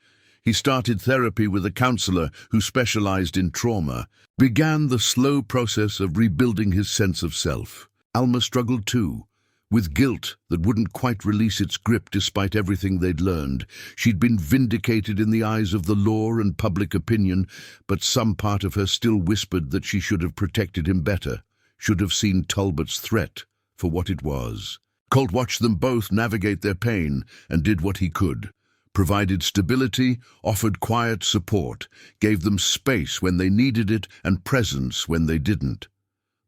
He started therapy with a counselor who specialized in trauma, began the slow process of rebuilding his sense of self. Alma struggled too, with guilt that wouldn't quite release its grip despite everything they'd learned. She'd been vindicated in the eyes of the law and public opinion, but some part of her still whispered that she should have protected him better, should have seen Talbot's threat for what it was. Colt watched them both navigate their pain and did what he could. Provided stability, offered quiet support, gave them space when they needed it and presence when they didn't.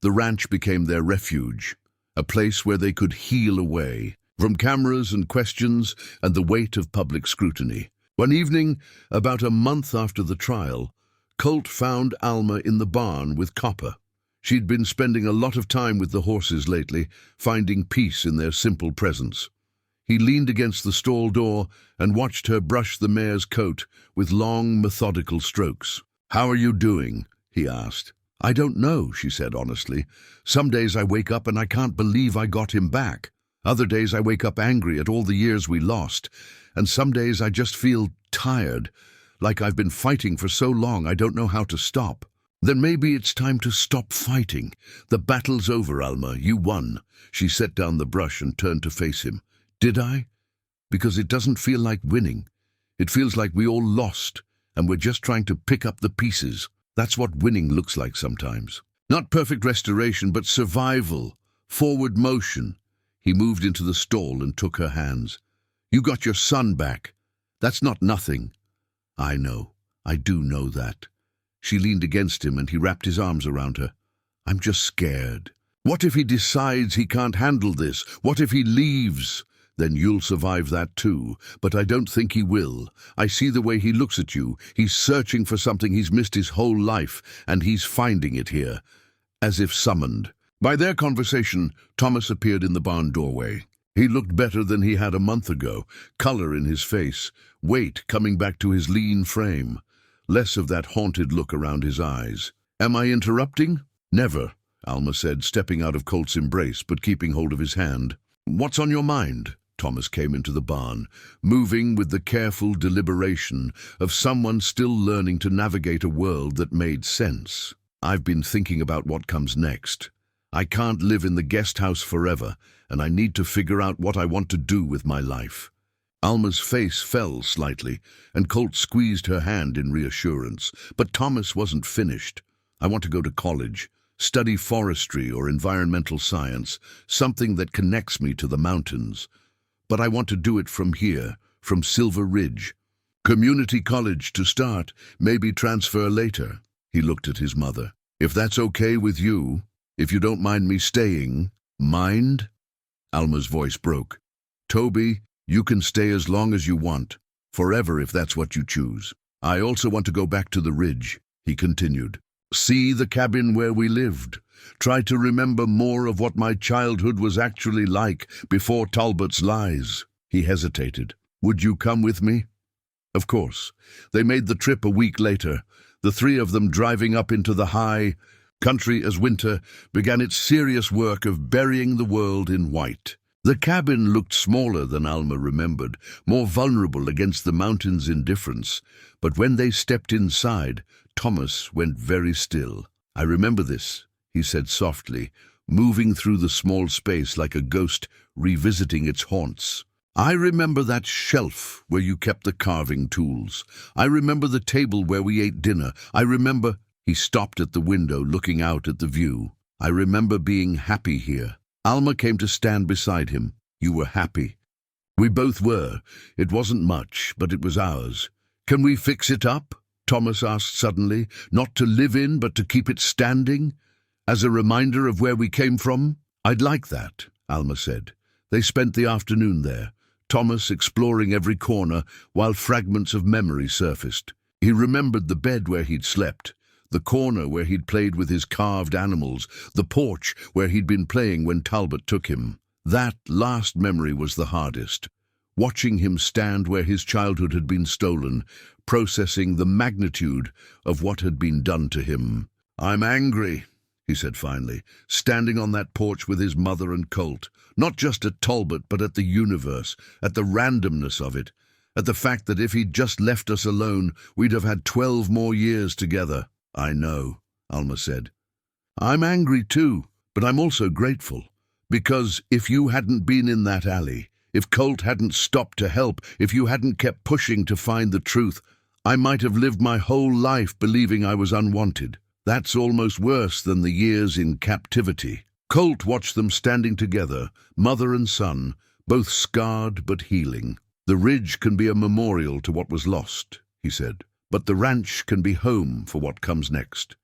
The ranch became their refuge, a place where they could heal away from cameras and questions and the weight of public scrutiny. One evening, about a month after the trial, Colt found Alma in the barn with Copper. She'd been spending a lot of time with the horses lately, finding peace in their simple presence. He leaned against the stall door and watched her brush the mare's coat with long, methodical strokes. "How are you doing?" he asked. "I don't know," she said honestly. "Some days I wake up and I can't believe I got him back. Other days I wake up angry at all the years we lost. And some days I just feel tired, like I've been fighting for so long I don't know how to stop." "Then maybe it's time to stop fighting. The battle's over, Alma. You won." She set down the brush and turned to face him. "Did I? Because it doesn't feel like winning. It feels like we all lost, and we're just trying to pick up the pieces. That's what winning looks like sometimes. Not perfect restoration, but survival, forward motion." He moved into the stall and took her hands. "You got your son back. That's not nothing." "I know. I do know that." She leaned against him and he wrapped his arms around her. "I'm just scared. What if he decides he can't handle this? What if he leaves? Then you'll survive that too. But I don't think he will. I see the way he looks at you. He's searching for something he's missed his whole life, and he's finding it here." As if summoned. By their conversation, Thomas appeared in the barn doorway. He looked better than he had a month ago, color in his face, weight coming back to his lean frame, less of that haunted look around his eyes. "Am I interrupting?" "Never," Alma said, stepping out of Colt's embrace but keeping hold of his hand. "What's on your mind?" Thomas came into the barn, moving with the careful deliberation of someone still learning to navigate a world that made sense. "I've been thinking about what comes next. I can't live in the guest house forever, and I need to figure out what I want to do with my life." Alma's face fell slightly, and Colt squeezed her hand in reassurance. But Thomas wasn't finished. I want to go to college, study forestry or environmental science, something that connects me to the mountains. But I want to do it from here, from Silver Ridge. Community college to start, maybe transfer later. He looked at his mother. If that's okay with you, if you don't mind me staying. Mind? Alma's voice broke. Toby, you can stay as long as you want, forever if that's what you choose. I also want to go back to the ridge, he continued. See the cabin where we lived. Try to remember more of what my childhood was actually like before Talbot's lies. He hesitated. Would you come with me? Of course. They made the trip a week later, the three of them driving up into the high country as winter began its serious work of burying the world in white. The cabin looked smaller than Alma remembered, more vulnerable against the mountain's indifference. But when they stepped inside, Thomas went very still. I remember this, he said softly, moving through the small space like a ghost revisiting its haunts. I remember that shelf where you kept the carving tools. I remember the table where we ate dinner. I remember... He stopped at the window, looking out at the view. I remember being happy here. Alma came to stand beside him. You were happy. We both were. It wasn't much, but it was ours. Can we fix it up? Thomas asked suddenly, not to live in, but to keep it standing, as a reminder of where we came from. I'd like that, Alma said. They spent the afternoon there, Thomas exploring every corner while fragments of memory surfaced. He remembered the bed where he'd slept, the corner where he'd played with his carved animals, the porch where he'd been playing when Talbot took him. That last memory was the hardest. Watching him stand where his childhood had been stolen, processing the magnitude of what had been done to him. I'm angry, he said finally, standing on that porch with his mother and Colt, not just at Talbot but at the universe, at the randomness of it, at the fact that if he'd just left us alone, we'd have had 12 more years together. I know, Alma said. I'm angry too, but I'm also grateful, because if you hadn't been in that alley, if Colt hadn't stopped to help, if you hadn't kept pushing to find the truth, I might have lived my whole life believing I was unwanted. That's almost worse than the years in captivity. Colt watched them standing together, mother and son, both scarred but healing. The ridge can be a memorial to what was lost, he said, but the ranch can be home for what comes next.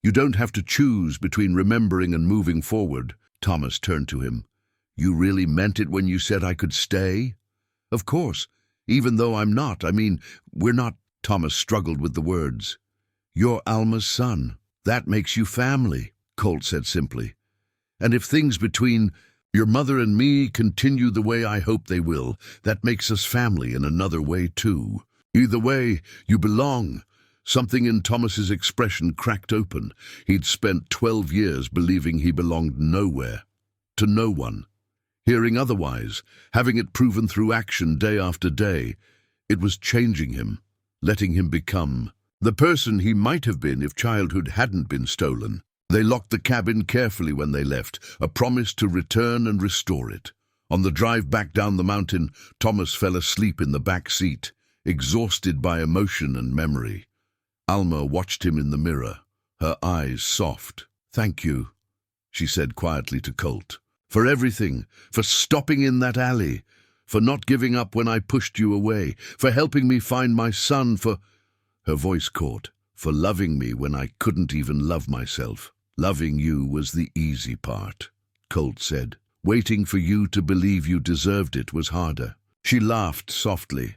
You don't have to choose between remembering and moving forward. Thomas turned to him. You really meant it when you said I could stay? Of course, even though I'm not. I mean, we're not. Thomas struggled with the words. You're Alma's son. That makes you family, Colt said simply. And if things between your mother and me continue the way I hope they will, that makes us family in another way too. Either way, you belong. Something in Thomas's expression cracked open. He'd spent 12 years believing he belonged nowhere, to no one. Hearing otherwise, having it proven through action day after day, it was changing him, letting him become the person he might have been if childhood hadn't been stolen. They locked the cabin carefully when they left, a promise to return and restore it. On the drive back down the mountain, Thomas fell asleep in the back seat, exhausted by emotion and memory. Alma watched him in the mirror, her eyes soft. Thank you, she said quietly to Colt, for everything, for stopping in that alley, for not giving up when I pushed you away, for helping me find my son, for... Her voice caught. For loving me when I couldn't even love myself. Loving you was the easy part, Colt said. Waiting for you to believe you deserved it was harder. She laughed softly.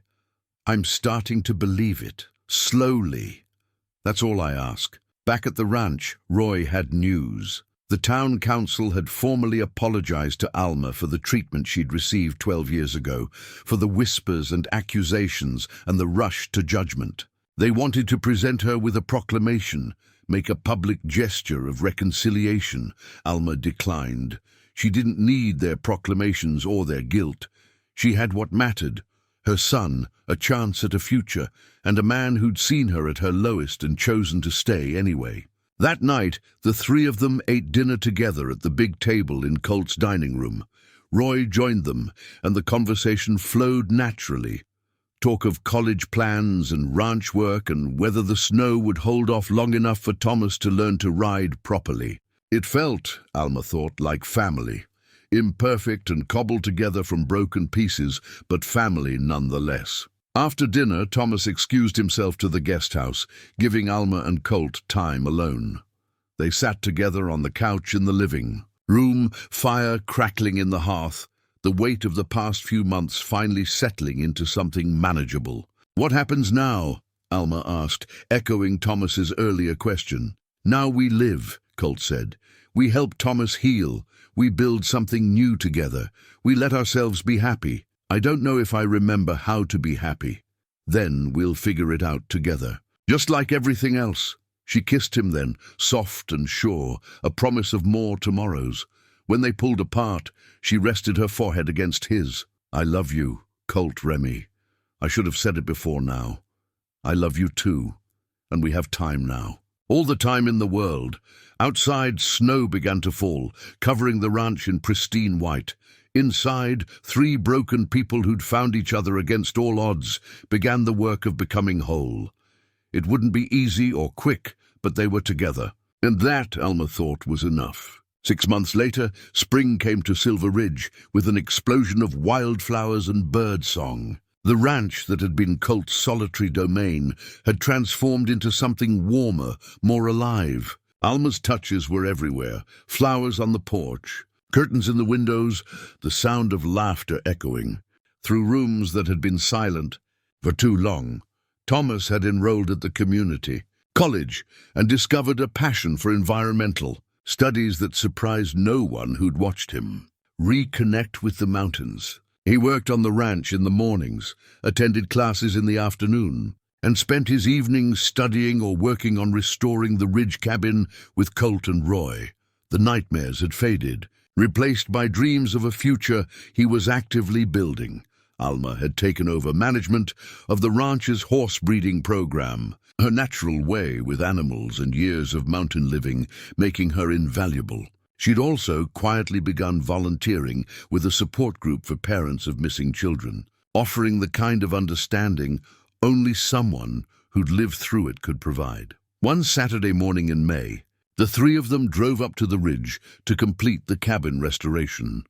I'm starting to believe it, slowly. That's all I ask. Back at the ranch, Roy had news. The town council had formally apologized to Alma for the treatment she'd received 12 years ago, for the whispers and accusations and the rush to judgment. They wanted to present her with a proclamation, make a public gesture of reconciliation. Alma declined. She didn't need their proclamations or their guilt. She had what mattered, her son, a chance at a future, and a man who'd seen her at her lowest and chosen to stay anyway. That night, the three of them ate dinner together at the big table in Colt's dining room. Roy joined them, and the conversation flowed naturally. Talk of college plans and ranch work and whether the snow would hold off long enough for Thomas to learn to ride properly. It felt, Alma thought, like family. Imperfect and cobbled together from broken pieces, but family nonetheless. After dinner, Thomas excused himself to the guest house, giving Alma and Colt time alone. They sat together on the couch in the living room, fire crackling in the hearth, the weight of the past few months finally settling into something manageable. "What happens now?" Alma asked, echoing Thomas's earlier question. "Now we live," Colt said. "We help Thomas heal. We build something new together. We let ourselves be happy. I don't know if I remember how to be happy. Then we'll figure it out together. Just like everything else." She kissed him then, soft and sure, a promise of more tomorrows. When they pulled apart, she rested her forehead against his. "I love you, Colt Remy. I should have said it before now. I love you too, and we have time now. All the time in the world." Outside, snow began to fall, covering the ranch in pristine white. Inside, 3 broken people who'd found each other against all odds began the work of becoming whole. It wouldn't be easy or quick, but they were together. And that, Alma thought, was enough. 6 months later, spring came to Silver Ridge with an explosion of wildflowers and bird song. The ranch that had been Colt's solitary domain had transformed into something warmer, more alive. Alma's touches were everywhere, flowers on the porch, curtains in the windows, the sound of laughter echoing. Through rooms that had been silent for too long, Thomas had enrolled at the community college and discovered a passion for environmental studies that surprised no one who'd watched him. Reconnect with the mountains. He worked on the ranch in the mornings, attended classes in the afternoon, and spent his evenings studying or working on restoring the ridge cabin with Colt and Roy. The nightmares had faded, replaced by dreams of a future he was actively building. Alma had taken over management of the ranch's horse breeding program, her natural way with animals and years of mountain living making her invaluable. She'd also quietly begun volunteering with a support group for parents of missing children, offering the kind of understanding only someone who'd lived through it could provide. One Saturday morning in May, the 3 of them drove up to the ridge to complete the cabin restoration.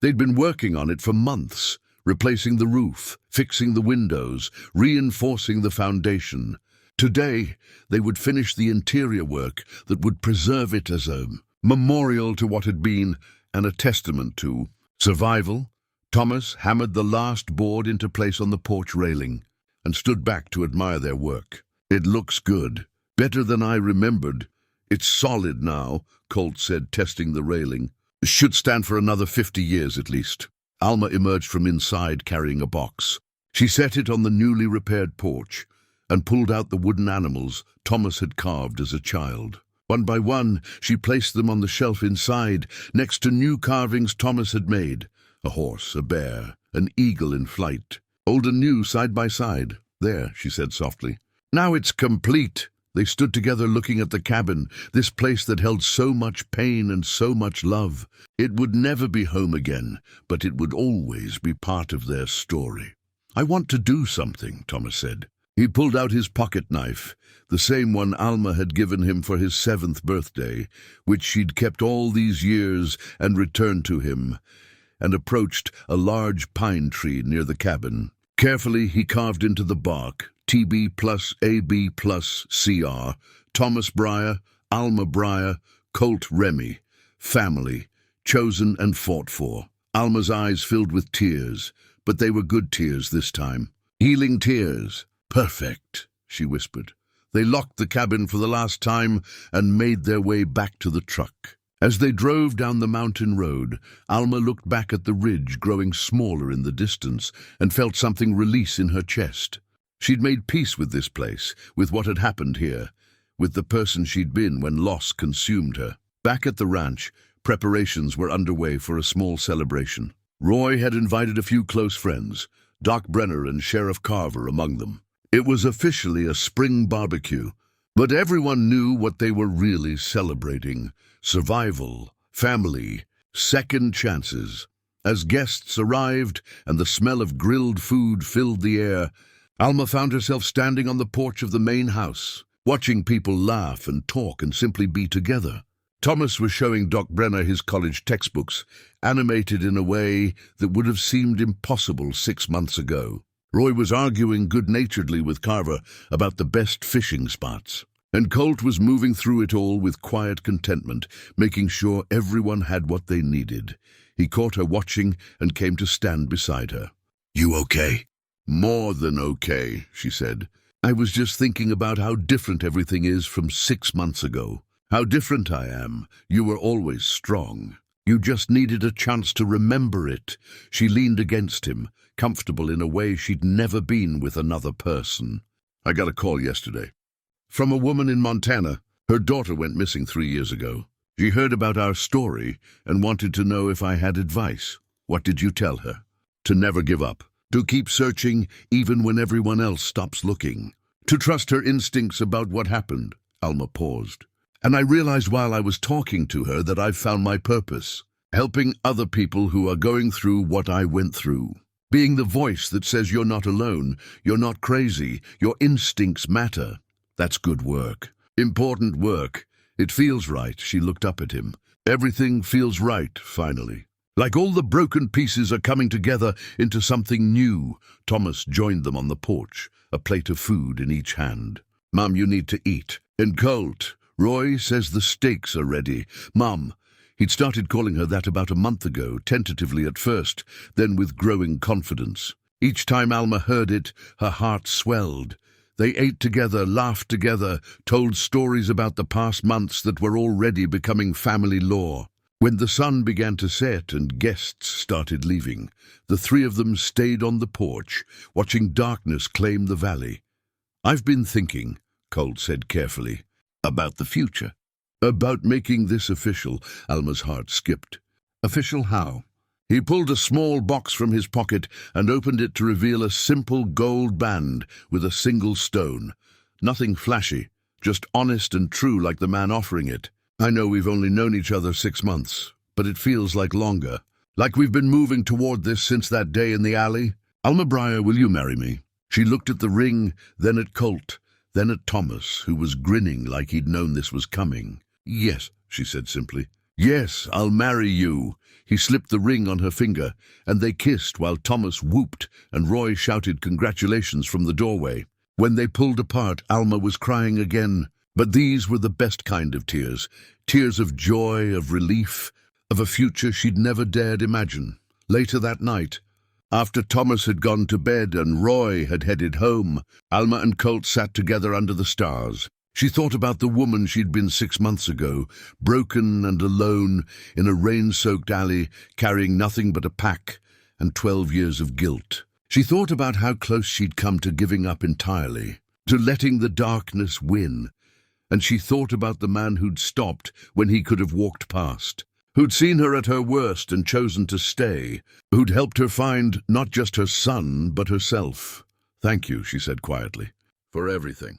They'd been working on it for months, replacing the roof, fixing the windows, reinforcing the foundation. Today, they would finish the interior work that would preserve it as a memorial to what had been and a testament to survival. Thomas hammered the last board into place on the porch railing and stood back to admire their work. "It looks good, better than I remembered. It's solid now," Colt said, testing the railing. "Should stand for another 50 years at least." Alma emerged from inside carrying a box. She set it on the newly repaired porch and pulled out the wooden animals Thomas had carved as a child. One by one, she placed them on the shelf inside, next to new carvings Thomas had made. A horse, a bear, an eagle in flight. Old and new side by side. "There," she said softly. "Now it's complete." They stood together looking at the cabin, this place that held so much pain and so much love. It would never be home again, but it would always be part of their story. "I want to do something," Thomas said. He pulled out his pocket knife, the same one Alma had given him for his 7th birthday, which she'd kept all these years and returned to him, and approached a large pine tree near the cabin. Carefully, he carved into the bark, TB plus AB plus CR, Thomas Briar, Alma Briar, Colt Remy, family, chosen and fought for. Alma's eyes filled with tears, but they were good tears this time. Healing tears. "Perfect," she whispered. They locked the cabin for the last time and made their way back to the truck. As they drove down the mountain road, Alma looked back at the ridge growing smaller in the distance and felt something release in her chest. She'd made peace with this place, with what had happened here, with the person she'd been when loss consumed her. Back at the ranch, preparations were underway for a small celebration. Roy had invited a few close friends, Doc Brenner and Sheriff Carver among them. It was officially a spring barbecue, but everyone knew what they were really celebrating: survival, family, second chances. As guests arrived and the smell of grilled food filled the air, Alma found herself standing on the porch of the main house, watching people laugh and talk and simply be together. Thomas was showing Doc Brenner his college textbooks, animated in a way that would have seemed impossible 6 months ago. Roy was arguing good-naturedly with Carver about the best fishing spots. And Colt was moving through it all with quiet contentment, making sure everyone had what they needed. He caught her watching and came to stand beside her. "You okay?" "More than okay," she said. "I was just thinking about how different everything is from 6 months ago. How different I am. You were always strong. You just needed a chance to remember it." She leaned against him, comfortable in a way she'd never been with another person. "I got a call yesterday. From a woman in Montana. Her daughter went missing 3 years ago. She heard about our story and wanted to know if I had advice." "What did you tell her?" "To never give up. To keep searching even when everyone else stops looking. To trust her instincts about what happened." Alma paused. "And I realized while I was talking to her that I've found my purpose. Helping other people who are going through what I went through. Being the voice that says you're not alone, you're not crazy, your instincts matter. That's good work. Important work. It feels right." She looked up at him. "Everything feels right, finally. Like all the broken pieces are coming together into something new." Thomas joined them on the porch, a plate of food in each hand. "Mom, you need to eat. And Colt, Roy says the steaks are ready." "Mom." He'd started calling her that about a month ago, tentatively at first, then with growing confidence. Each time Alma heard it, her heart swelled. They ate together, laughed together, told stories about the past months that were already becoming family lore. When the sun began to set and guests started leaving, the three of them stayed on the porch, watching darkness claim the valley. "I've been thinking," Colt said carefully, "about the future. About making this official." Alma's heart skipped. "Official how?" He pulled a small box from his pocket and opened it to reveal a simple gold band with a single stone. Nothing flashy, just honest and true like the man offering it. "I know we've only known each other 6 months, but it feels like longer. Like we've been moving toward this since that day in the alley. Alma Briar, will you marry me?" She looked at the ring, then at Colt, then at Thomas, who was grinning like he'd known this was coming. "Yes," she said simply. "Yes, I'll marry you." He slipped the ring on her finger, and they kissed while Thomas whooped and Roy shouted congratulations from the doorway. When they pulled apart, Alma was crying again. But these were the best kind of tears. Tears of joy, of relief, of a future she'd never dared imagine. Later that night, after Thomas had gone to bed and Roy had headed home, Alma and Colt sat together under the stars. She thought about the woman she'd been 6 months ago, broken and alone in a rain-soaked alley, carrying nothing but a pack and 12 years of guilt. She thought about how close she'd come to giving up entirely, to letting the darkness win. And she thought about the man who'd stopped when he could have walked past, who'd seen her at her worst and chosen to stay, who'd helped her find not just her son, but herself. "Thank you," she said quietly, "for everything.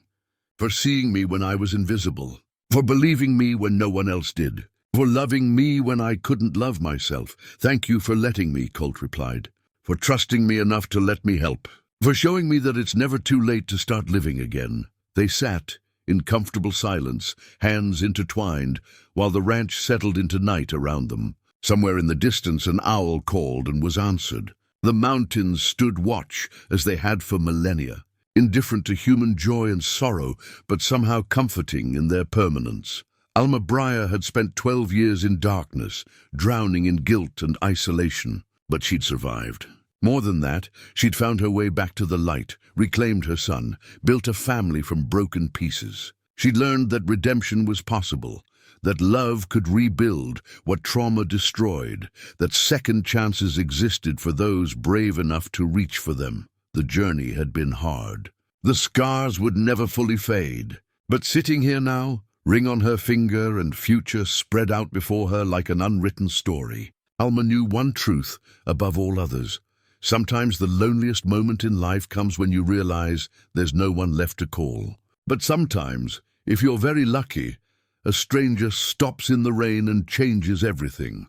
For seeing me when I was invisible, for believing me when no one else did, for loving me when I couldn't love myself." "Thank you for letting me," Colt replied, "for trusting me enough to let me help, for showing me that it's never too late to start living again." They sat in comfortable silence, hands intertwined, while the ranch settled into night around them. Somewhere in the distance an owl called and was answered. The mountains stood watch as they had for millennia, indifferent to human joy and sorrow, but somehow comforting in their permanence. Alma Briar had spent 12 years in darkness, drowning in guilt and isolation, but she'd survived. More than that, she'd found her way back to the light, reclaimed her son, built a family from broken pieces. She'd learned that redemption was possible, that love could rebuild what trauma destroyed, that second chances existed for those brave enough to reach for them. The journey had been hard. The scars would never fully fade. But sitting here now, ring on her finger and future spread out before her like an unwritten story, Alma knew one truth above all others. Sometimes the loneliest moment in life comes when you realize there's no one left to call. But sometimes, if you're very lucky, a stranger stops in the rain and changes everything.